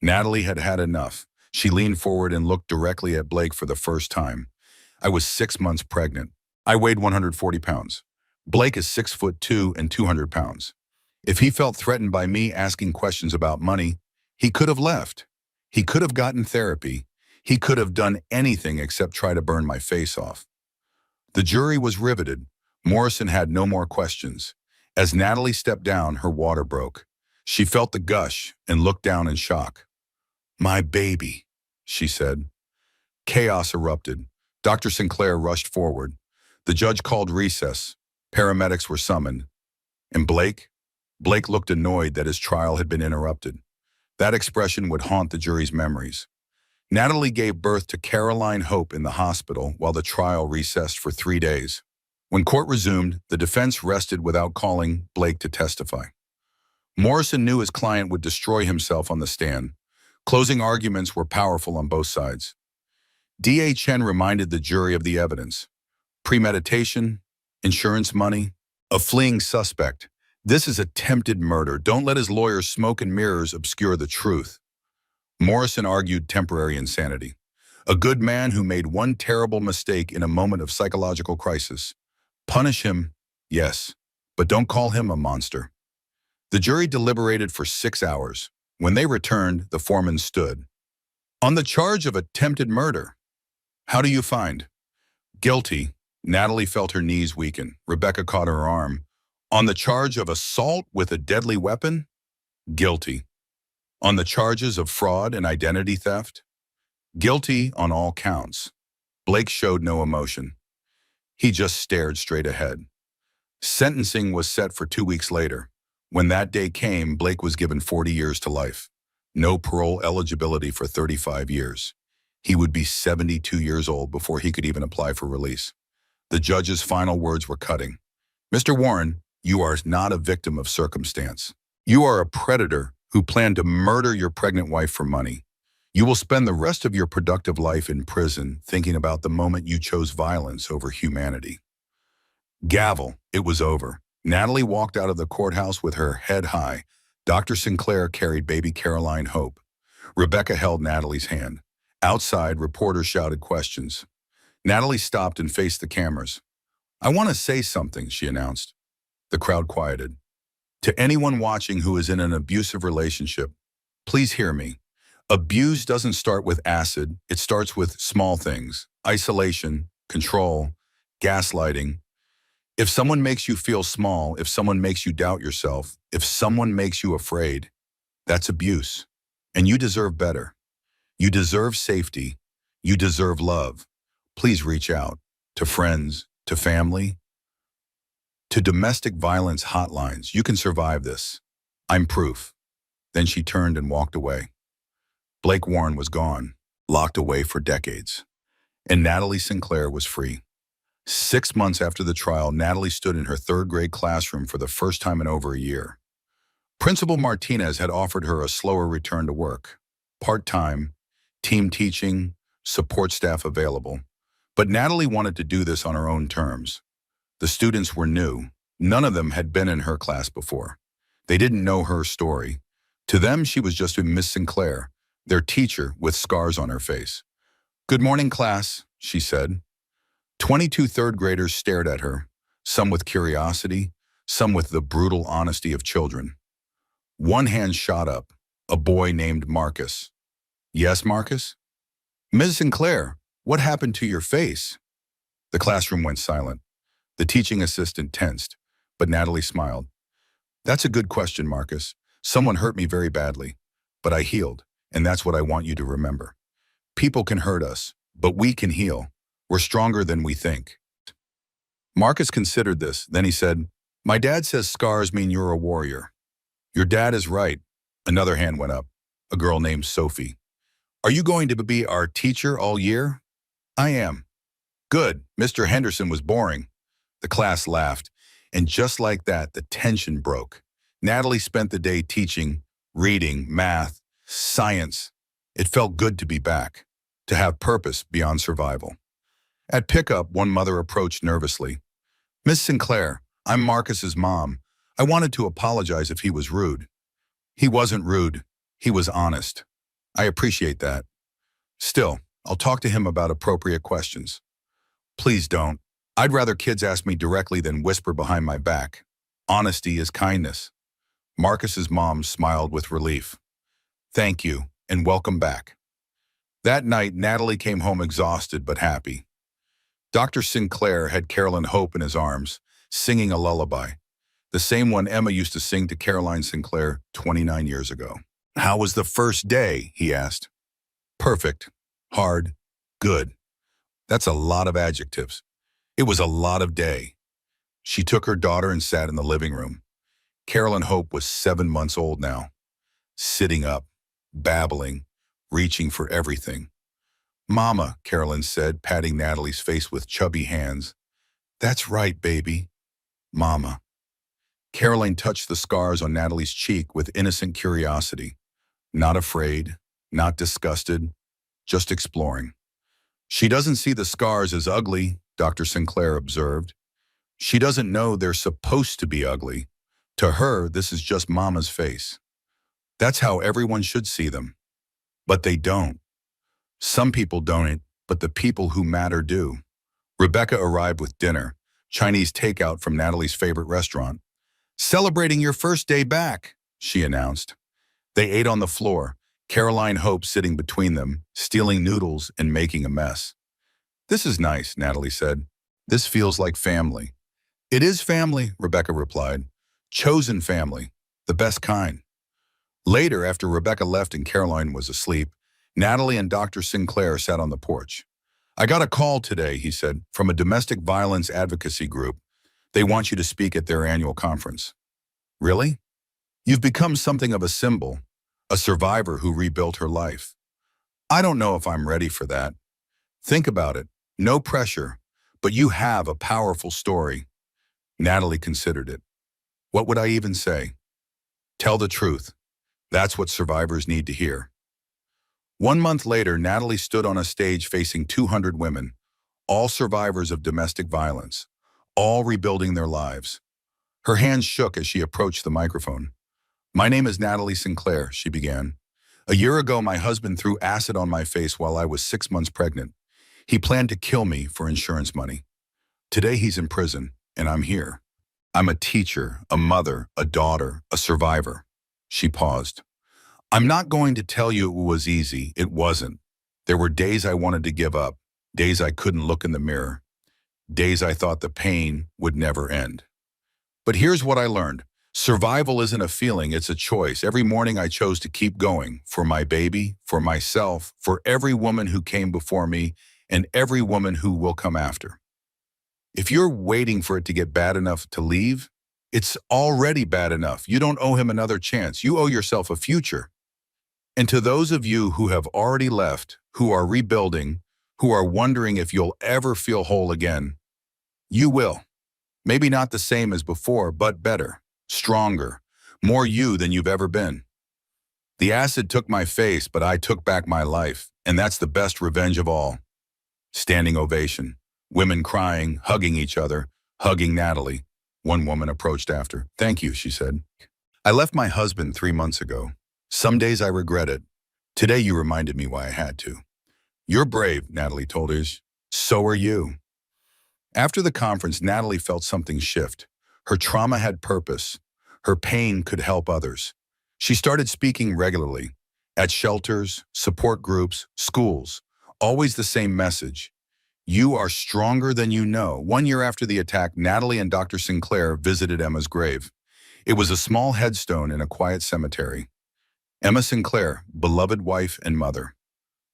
Natalie had had enough. She leaned forward and looked directly at Blake for the first time. I was 6 months pregnant. I weighed 140 pounds. Blake is 6'2" and 200 pounds. If he felt threatened by me asking questions about money, he could have left. He could have gotten therapy. He could have done anything except try to burn my face off. The jury was riveted. Morrison had no more questions. As Natalie stepped down, her water broke. She felt the gush and looked down in shock. My baby, she said. Chaos erupted. Dr. Sinclair rushed forward. The judge called recess. Paramedics were summoned. And Blake? Blake looked annoyed that his trial had been interrupted. That expression would haunt the jury's memories. Natalie gave birth to Caroline Hope in the hospital while the trial recessed for 3 days. When court resumed, the defense rested without calling Blake to testify. Morrison knew his client would destroy himself on the stand. Closing arguments were powerful on both sides. D.A. Chen reminded the jury of the evidence. Premeditation, insurance money, a fleeing suspect. This is attempted murder. Don't let his lawyer's smoke and mirrors obscure the truth. Morrison argued temporary insanity. A good man who made one terrible mistake in a moment of psychological crisis. Punish him, yes, but don't call him a monster. The jury deliberated for 6 hours. When they returned, the foreman stood. On the charge of attempted murder, how do you find? Guilty. Natalie felt her knees weaken. Rebecca caught her arm. On the charge of assault with a deadly weapon? Guilty. On the charges of fraud and identity theft? Guilty on all counts. Blake showed no emotion. He just stared straight ahead. Sentencing was set for 2 weeks later. When that day came, Blake was given 40 years to life. No parole eligibility for 35 years. He would be 72 years old before he could even apply for release. The judge's final words were cutting. Mr. Warren, you are not a victim of circumstance. You are a predator who planned to murder your pregnant wife for money. You will spend the rest of your productive life in prison thinking about the moment you chose violence over humanity. Gavel, it was over. Natalie walked out of the courthouse with her head high. Dr. Sinclair carried baby Caroline Hope. Rebecca held Natalie's hand. Outside, reporters shouted questions. Natalie stopped and faced the cameras. I want to say something, she announced. The crowd quieted. To anyone watching who is in an abusive relationship, please hear me. Abuse doesn't start with acid, it starts with small things. Isolation, control, gaslighting. If someone makes you feel small, if someone makes you doubt yourself, if someone makes you afraid, that's abuse. And you deserve better. You deserve safety. You deserve love. Please reach out to friends, to family, to domestic violence hotlines. You can survive this. I'm proof. Then she turned and walked away. Blake Warren was gone, locked away for decades. And Natalie Sinclair was free. 6 months after the trial, Natalie stood in her third-grade classroom for the first time in over a year. Principal Martinez had offered her a slower return to work. Part-time, team teaching, support staff available. But Natalie wanted to do this on her own terms. The students were new. None of them had been in her class before. They didn't know her story. To them, she was just a Miss Sinclair, their teacher with scars on her face. Good morning, class, she said. 22 third graders stared at her, some with curiosity, some with the brutal honesty of children. One hand shot up, a boy named Marcus. Yes, Marcus? Ms. Sinclair, what happened to your face? The classroom went silent. The teaching assistant tensed, but Natalie smiled. That's a good question, Marcus. Someone hurt me very badly, but I healed, and that's what I want you to remember. People can hurt us, but we can heal. We're stronger than we think. Marcus considered this, then he said, My dad says scars mean you're a warrior. Your dad is right. Another hand went up, a girl named Sophie. Are you going to be our teacher all year? I am. Good, Mr. Henderson was boring. The class laughed, and just like that, the tension broke. Natalie spent the day teaching, reading, math, science. It felt good to be back, to have purpose beyond survival. At pickup, one mother approached nervously. Miss Sinclair, I'm Marcus's mom. I wanted to apologize if he was rude. He wasn't rude. He was honest. I appreciate that. Still, I'll talk to him about appropriate questions. Please don't. I'd rather kids ask me directly than whisper behind my back. Honesty is kindness. Marcus's mom smiled with relief. Thank you, and welcome back. That night, Natalie came home exhausted but happy. Dr. Sinclair had Carolyn Hope in his arms, singing a lullaby, the same one Emma used to sing to Caroline Sinclair 29 years ago. How was the first day? He asked. Perfect, hard, good. That's a lot of adjectives. It was a lot of day. She took her daughter and sat in the living room. Carolyn Hope was 7 months old now, sitting up, babbling, reaching for everything. Mama, Carolyn said, patting Natalie's face with chubby hands. That's right, baby. Mama. Caroline touched the scars on Natalie's cheek with innocent curiosity. Not afraid, not disgusted, just exploring. She doesn't see the scars as ugly, Dr. Sinclair observed. She doesn't know they're supposed to be ugly. To her, this is just Mama's face. That's how everyone should see them. But they don't. Some people don't, but the people who matter do. Rebecca arrived with dinner, Chinese takeout from Natalie's favorite restaurant. Celebrating your first day back, she announced. They ate on the floor, Caroline Hope sitting between them, stealing noodles and making a mess. This is nice, Natalie said. This feels like family. It is family, Rebecca replied. Chosen family, the best kind. Later, after Rebecca left and Caroline was asleep, Natalie and Dr. Sinclair sat on the porch. I got a call today, he said, from a domestic violence advocacy group. They want you to speak at their annual conference. Really? You've become something of a symbol, a survivor who rebuilt her life. I don't know if I'm ready for that. Think about it. No pressure, but you have a powerful story. Natalie considered it. What would I even say? Tell the truth. That's what survivors need to hear. 1 month later, Natalie stood on a stage facing 200 women, all survivors of domestic violence, all rebuilding their lives. Her hands shook as she approached the microphone. My name is Natalie Sinclair, she began. A year ago, my husband threw acid on my face while I was 6 months pregnant. He planned to kill me for insurance money. Today he's in prison, and I'm here. I'm a teacher, a mother, a daughter, a survivor. She paused. I'm not going to tell you it was easy. It wasn't. There were days I wanted to give up, days I couldn't look in the mirror, days I thought the pain would never end. But here's what I learned. Survival isn't a feeling, it's a choice. Every morning I chose to keep going, for my baby, for myself, for every woman who came before me, and every woman who will come after. If you're waiting for it to get bad enough to leave, it's already bad enough. You don't owe him another chance. You owe yourself a future. And to those of you who have already left, who are rebuilding, who are wondering if you'll ever feel whole again, you will. Maybe not the same as before, but better, stronger, more you than you've ever been. The acid took my face, but I took back my life, and that's the best revenge of all. Standing ovation, women crying, hugging each other, hugging Natalie. One woman approached after. Thank you, she said. I left my husband 3 months ago. Some days I regret it. Today you reminded me why I had to. You're brave, Natalie told us. So are you. After the conference, Natalie felt something shift. Her trauma had purpose. Her pain could help others. She started speaking regularly, at shelters, support groups, schools. Always the same message. You are stronger than you know. 1 year after the attack, Natalie and Dr. Sinclair visited Emma's grave. It was a small headstone in a quiet cemetery. Emma Sinclair, beloved wife and mother.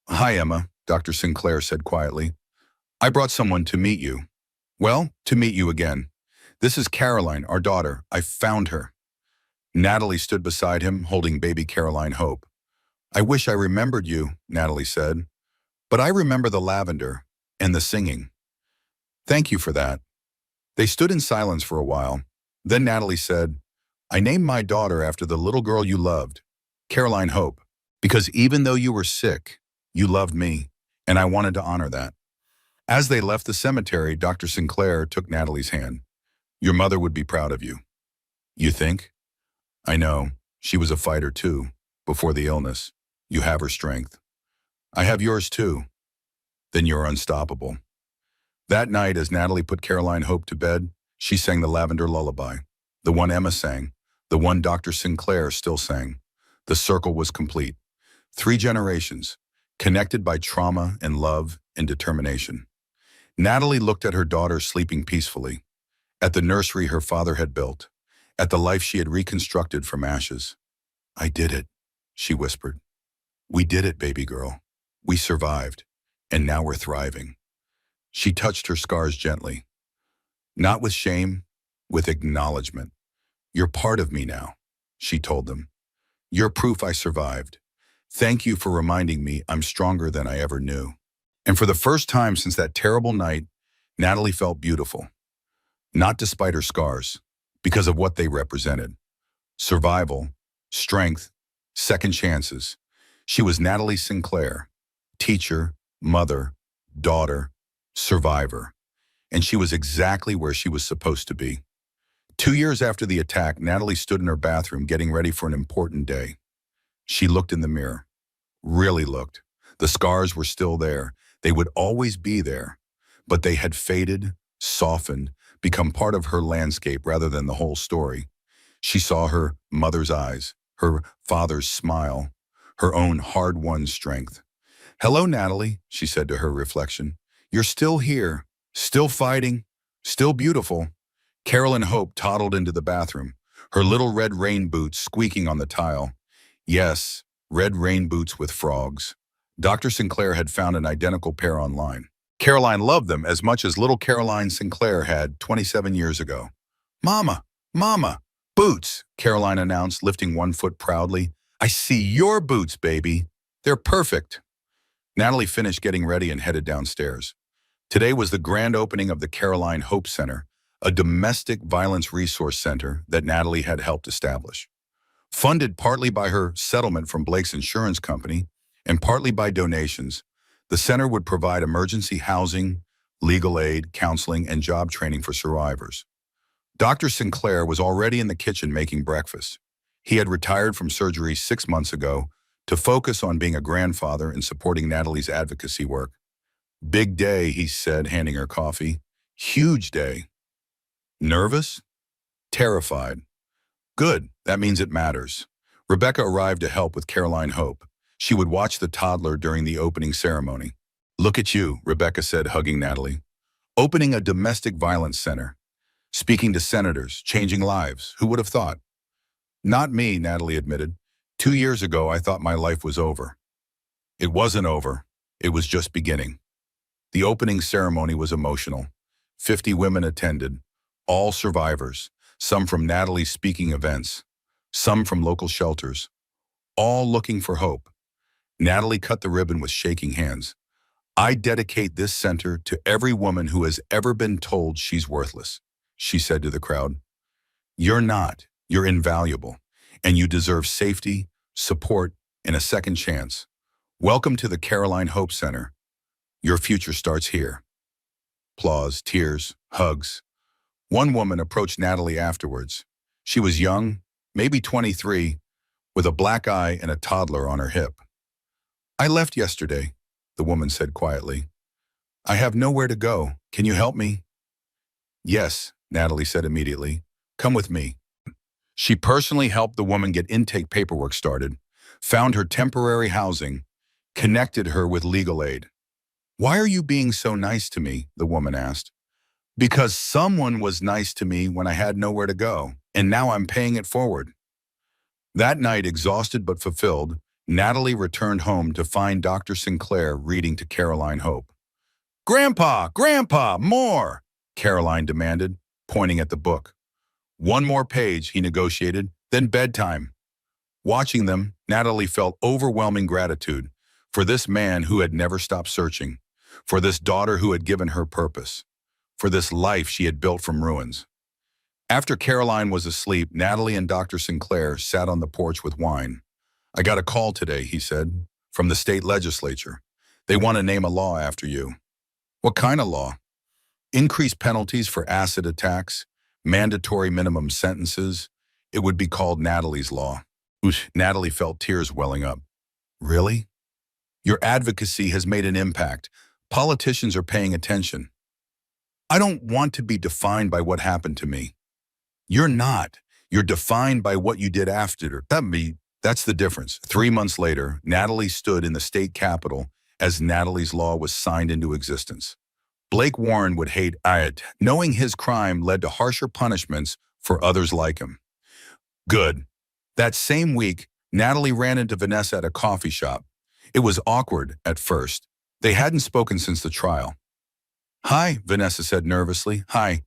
Hi, Emma, Dr. Sinclair said quietly. I brought someone to meet you. Well, to meet you again. This is Caroline, our daughter. I found her. Natalie stood beside him, holding baby Caroline Hope. I wish I remembered you, Natalie said. But I remember the lavender and the singing. Thank you for that. They stood in silence for a while. Then Natalie said, I named my daughter after the little girl you loved, Caroline Hope, because even though you were sick, you loved me, and I wanted to honor that. As they left the cemetery, Dr. Sinclair took Natalie's hand. Your mother would be proud of you. You think? I know. She was a fighter too, before the illness. You have her strength. I have yours too. Then you're unstoppable. That night, as Natalie put Caroline Hope to bed, she sang the lavender lullaby, the one Emma sang, the one Dr. Sinclair still sang. The circle was complete. 3 generations, connected by trauma and love and determination. Natalie looked at her daughter sleeping peacefully, at the nursery her father had built, at the life she had reconstructed from ashes. I did it, she whispered. We did it, baby girl. We survived, and now we're thriving. She touched her scars gently, not with shame, with acknowledgement. You're part of me now, she told them. You're proof I survived. Thank you for reminding me I'm stronger than I ever knew. And for the first time since that terrible night, Natalie felt beautiful. Not despite her scars, because of what they represented. Survival, strength, second chances. She was Natalie Sinclair, teacher, mother, daughter, survivor. And she was exactly where she was supposed to be. 2 years after the attack, Natalie stood in her bathroom getting ready for an important day. She looked in the mirror. Really looked. The scars were still there. They would always be there. But they had faded, softened, become part of her landscape rather than the whole story. She saw her mother's eyes, her father's smile, her own hard-won strength. Hello, Natalie, she said to her reflection. You're still here, still fighting, still beautiful. Carolyn Hope toddled into the bathroom, her little red rain boots squeaking on the tile. Yes, red rain boots with frogs. Dr. Sinclair had found an identical pair online. Caroline loved them as much as little Caroline Sinclair had 27 years ago. Mama, Mama, boots, Caroline announced, lifting one foot proudly. I see your boots, baby. They're perfect. Natalie finished getting ready and headed downstairs. Today was the grand opening of the Caroline Hope Center, a domestic violence resource center that Natalie had helped establish. Funded partly by her settlement from Blake's insurance company and partly by donations, the center would provide emergency housing, legal aid, counseling, and job training for survivors. Dr. Sinclair was already in the kitchen making breakfast. He had retired from surgery 6 months ago to focus on being a grandfather and supporting Natalie's advocacy work. Big day, he said, handing her coffee. Huge day. Nervous? Terrified. Good, that means it matters. Rebecca arrived to help with Caroline Hope. She would watch the toddler during the opening ceremony. Look at you, Rebecca said, hugging Natalie. Opening a domestic violence center. Speaking to senators, changing lives. Who would have thought? Not me, Natalie admitted. 2 years ago, I thought my life was over. It wasn't over. It was just beginning. The opening ceremony was emotional. 50 women attended, all survivors, some from Natalie's speaking events, some from local shelters, all looking for hope. Natalie cut the ribbon with shaking hands. I dedicate this center to every woman who has ever been told she's worthless, she said to the crowd. You're not. You're invaluable, and you deserve safety, support, and a second chance. Welcome to the Caroline Hope Center. Your future starts here. Applause, tears, hugs. One woman approached Natalie afterwards. She was young, maybe 23, with a black eye and a toddler on her hip. I left yesterday, the woman said quietly. I have nowhere to go. Can you help me? Yes, Natalie said immediately. Come with me. She personally helped the woman get intake paperwork started, found her temporary housing, connected her with legal aid. Why are you being so nice to me? The woman asked. Because someone was nice to me when I had nowhere to go, and now I'm paying it forward. That night, exhausted but fulfilled, Natalie returned home to find Dr. Sinclair reading to Caroline Hope. Grandpa, Grandpa, more, Caroline demanded, pointing at the book. One more page, he negotiated, then bedtime. Watching them, Natalie felt overwhelming gratitude for this man who had never stopped searching, for this daughter who had given her purpose, for this life she had built from ruins. After Caroline was asleep, Natalie and Dr. Sinclair sat on the porch with wine. I got a call today, he said, from the state legislature. They want to name a law after you. What kind of law? Increased penalties for acid attacks, mandatory minimum sentences. It would be called Natalie's Law. Oosh, Natalie felt tears welling up. Really? Your advocacy has made an impact. Politicians are paying attention. I don't want to be defined by what happened to me. You're not. You're defined by what you did after. That's the difference. 3 months later, Natalie stood in the state capitol as Natalie's Law was signed into existence. Blake Warren would hate it, knowing his crime led to harsher punishments for others like him. Good. That same week, Natalie ran into Vanessa at a coffee shop. It was awkward at first. They hadn't spoken since the trial. Hi, Vanessa said nervously. Hi.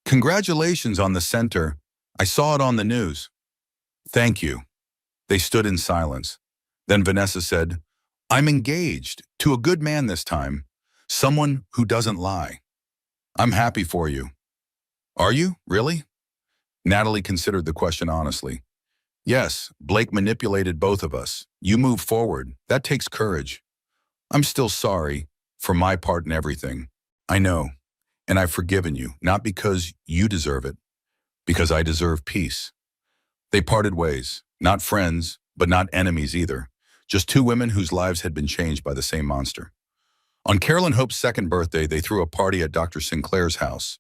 Congratulations on the center. I saw it on the news. Thank you. They stood in silence. Then Vanessa said, I'm engaged to a good man this time, someone who doesn't lie. I'm happy for you. Are you, really? Natalie considered the question honestly. Yes, Blake manipulated both of us. You move forward. That takes courage. I'm still sorry for my part in everything. I know, and I've forgiven you, not because you deserve it, because I deserve peace. They parted ways, not friends, but not enemies either, just two women whose lives had been changed by the same monster. On Caroline Hope's second birthday, they threw a party at Dr. Sinclair's house.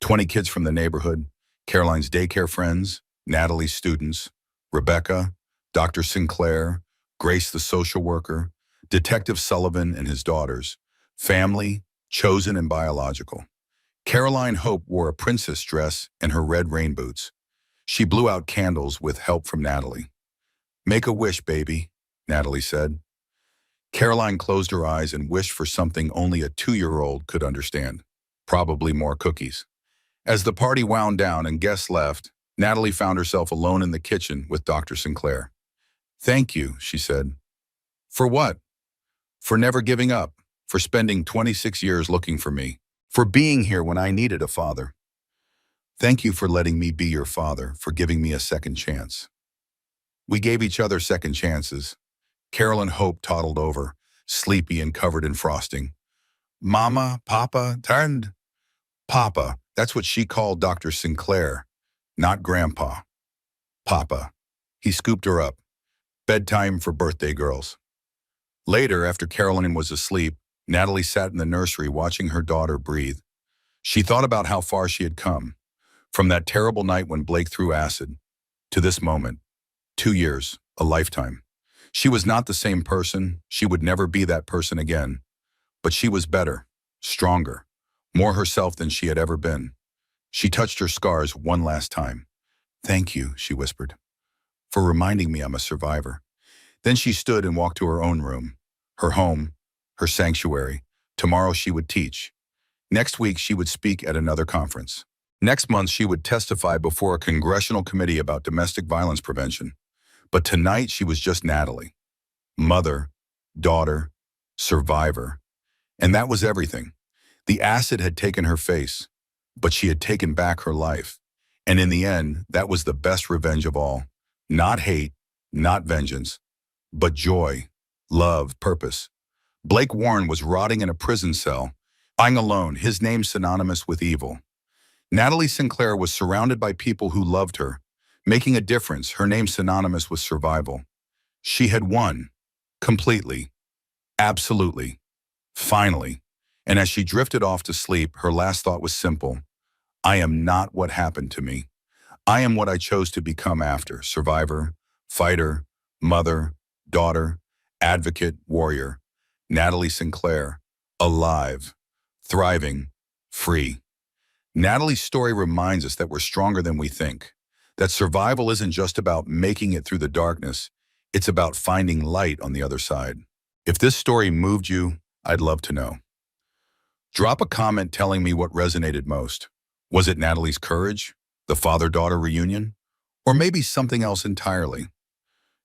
20 kids from the neighborhood, Caroline's daycare friends, Natalie's students, Rebecca, Dr. Sinclair, Grace the social worker, Detective Sullivan and his daughters, family, chosen and biological. Caroline Hope wore a princess dress and her red rain boots. She blew out candles with help from Natalie. Make a wish, baby, Natalie said. Caroline closed her eyes and wished for something only a 2-year-old could understand. Probably more cookies. As the party wound down and guests left, Natalie found herself alone in the kitchen with Dr. Sinclair. Thank you, she said. For what? For never giving up, for spending 26 years looking for me, for being here when I needed a father. Thank you for letting me be your father, for giving me a second chance. We gave each other second chances. Carol and Hope toddled over, sleepy and covered in frosting. Mama, Papa, turned. Papa, that's what she called Dr. Sinclair, not Grandpa. Papa. He scooped her up. Bedtime for birthday girls. Later, after Caroline was asleep, Natalie sat in the nursery watching her daughter breathe. She thought about how far she had come, from that terrible night when Blake threw acid, to this moment. 2 years, a lifetime. She was not the same person. She would never be that person again. But she was better, stronger, more herself than she had ever been. She touched her scars one last time. Thank you, she whispered, for reminding me I'm a survivor. Then she stood and walked to her own room, her home, her sanctuary. Tomorrow she would teach. Next week she would speak at another conference. Next month she would testify before a congressional committee about domestic violence prevention. But tonight she was just Natalie. Mother, daughter, survivor. And that was everything. The acid had taken her face, but she had taken back her life. And in the end, that was the best revenge of all. Not hate, not vengeance, but joy, love, purpose. Blake Warren was rotting in a prison cell, dying alone, his name synonymous with evil. Natalie Sinclair was surrounded by people who loved her, making a difference, her name synonymous with survival. She had won. Completely. Absolutely. Finally. And as she drifted off to sleep, her last thought was simple. I am not what happened to me. I am what I chose to become after. Survivor, fighter, mother, daughter, advocate, warrior. Natalie Sinclair. Alive. Thriving. Free. Natalie's story reminds us that we're stronger than we think. That survival isn't just about making it through the darkness. It's about finding light on the other side. If this story moved you, I'd love to know. Drop a comment telling me what resonated most. Was it Natalie's courage, the father-daughter reunion, or maybe something else entirely?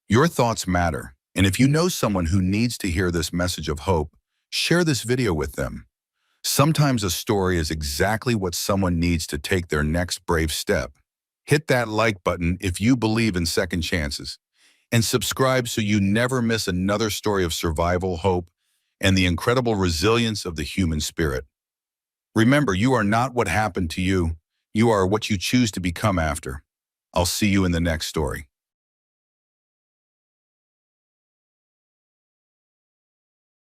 Your thoughts matter, and if you know someone who needs to hear this message of hope, share this video with them. Sometimes a story is exactly what someone needs to take their next brave step. Hit that like button if you believe in second chances, and subscribe so you never miss another story of survival, hope, and the incredible resilience of the human spirit. Remember, you are not what happened to you. You are what you choose to become after. I'll see you in the next story.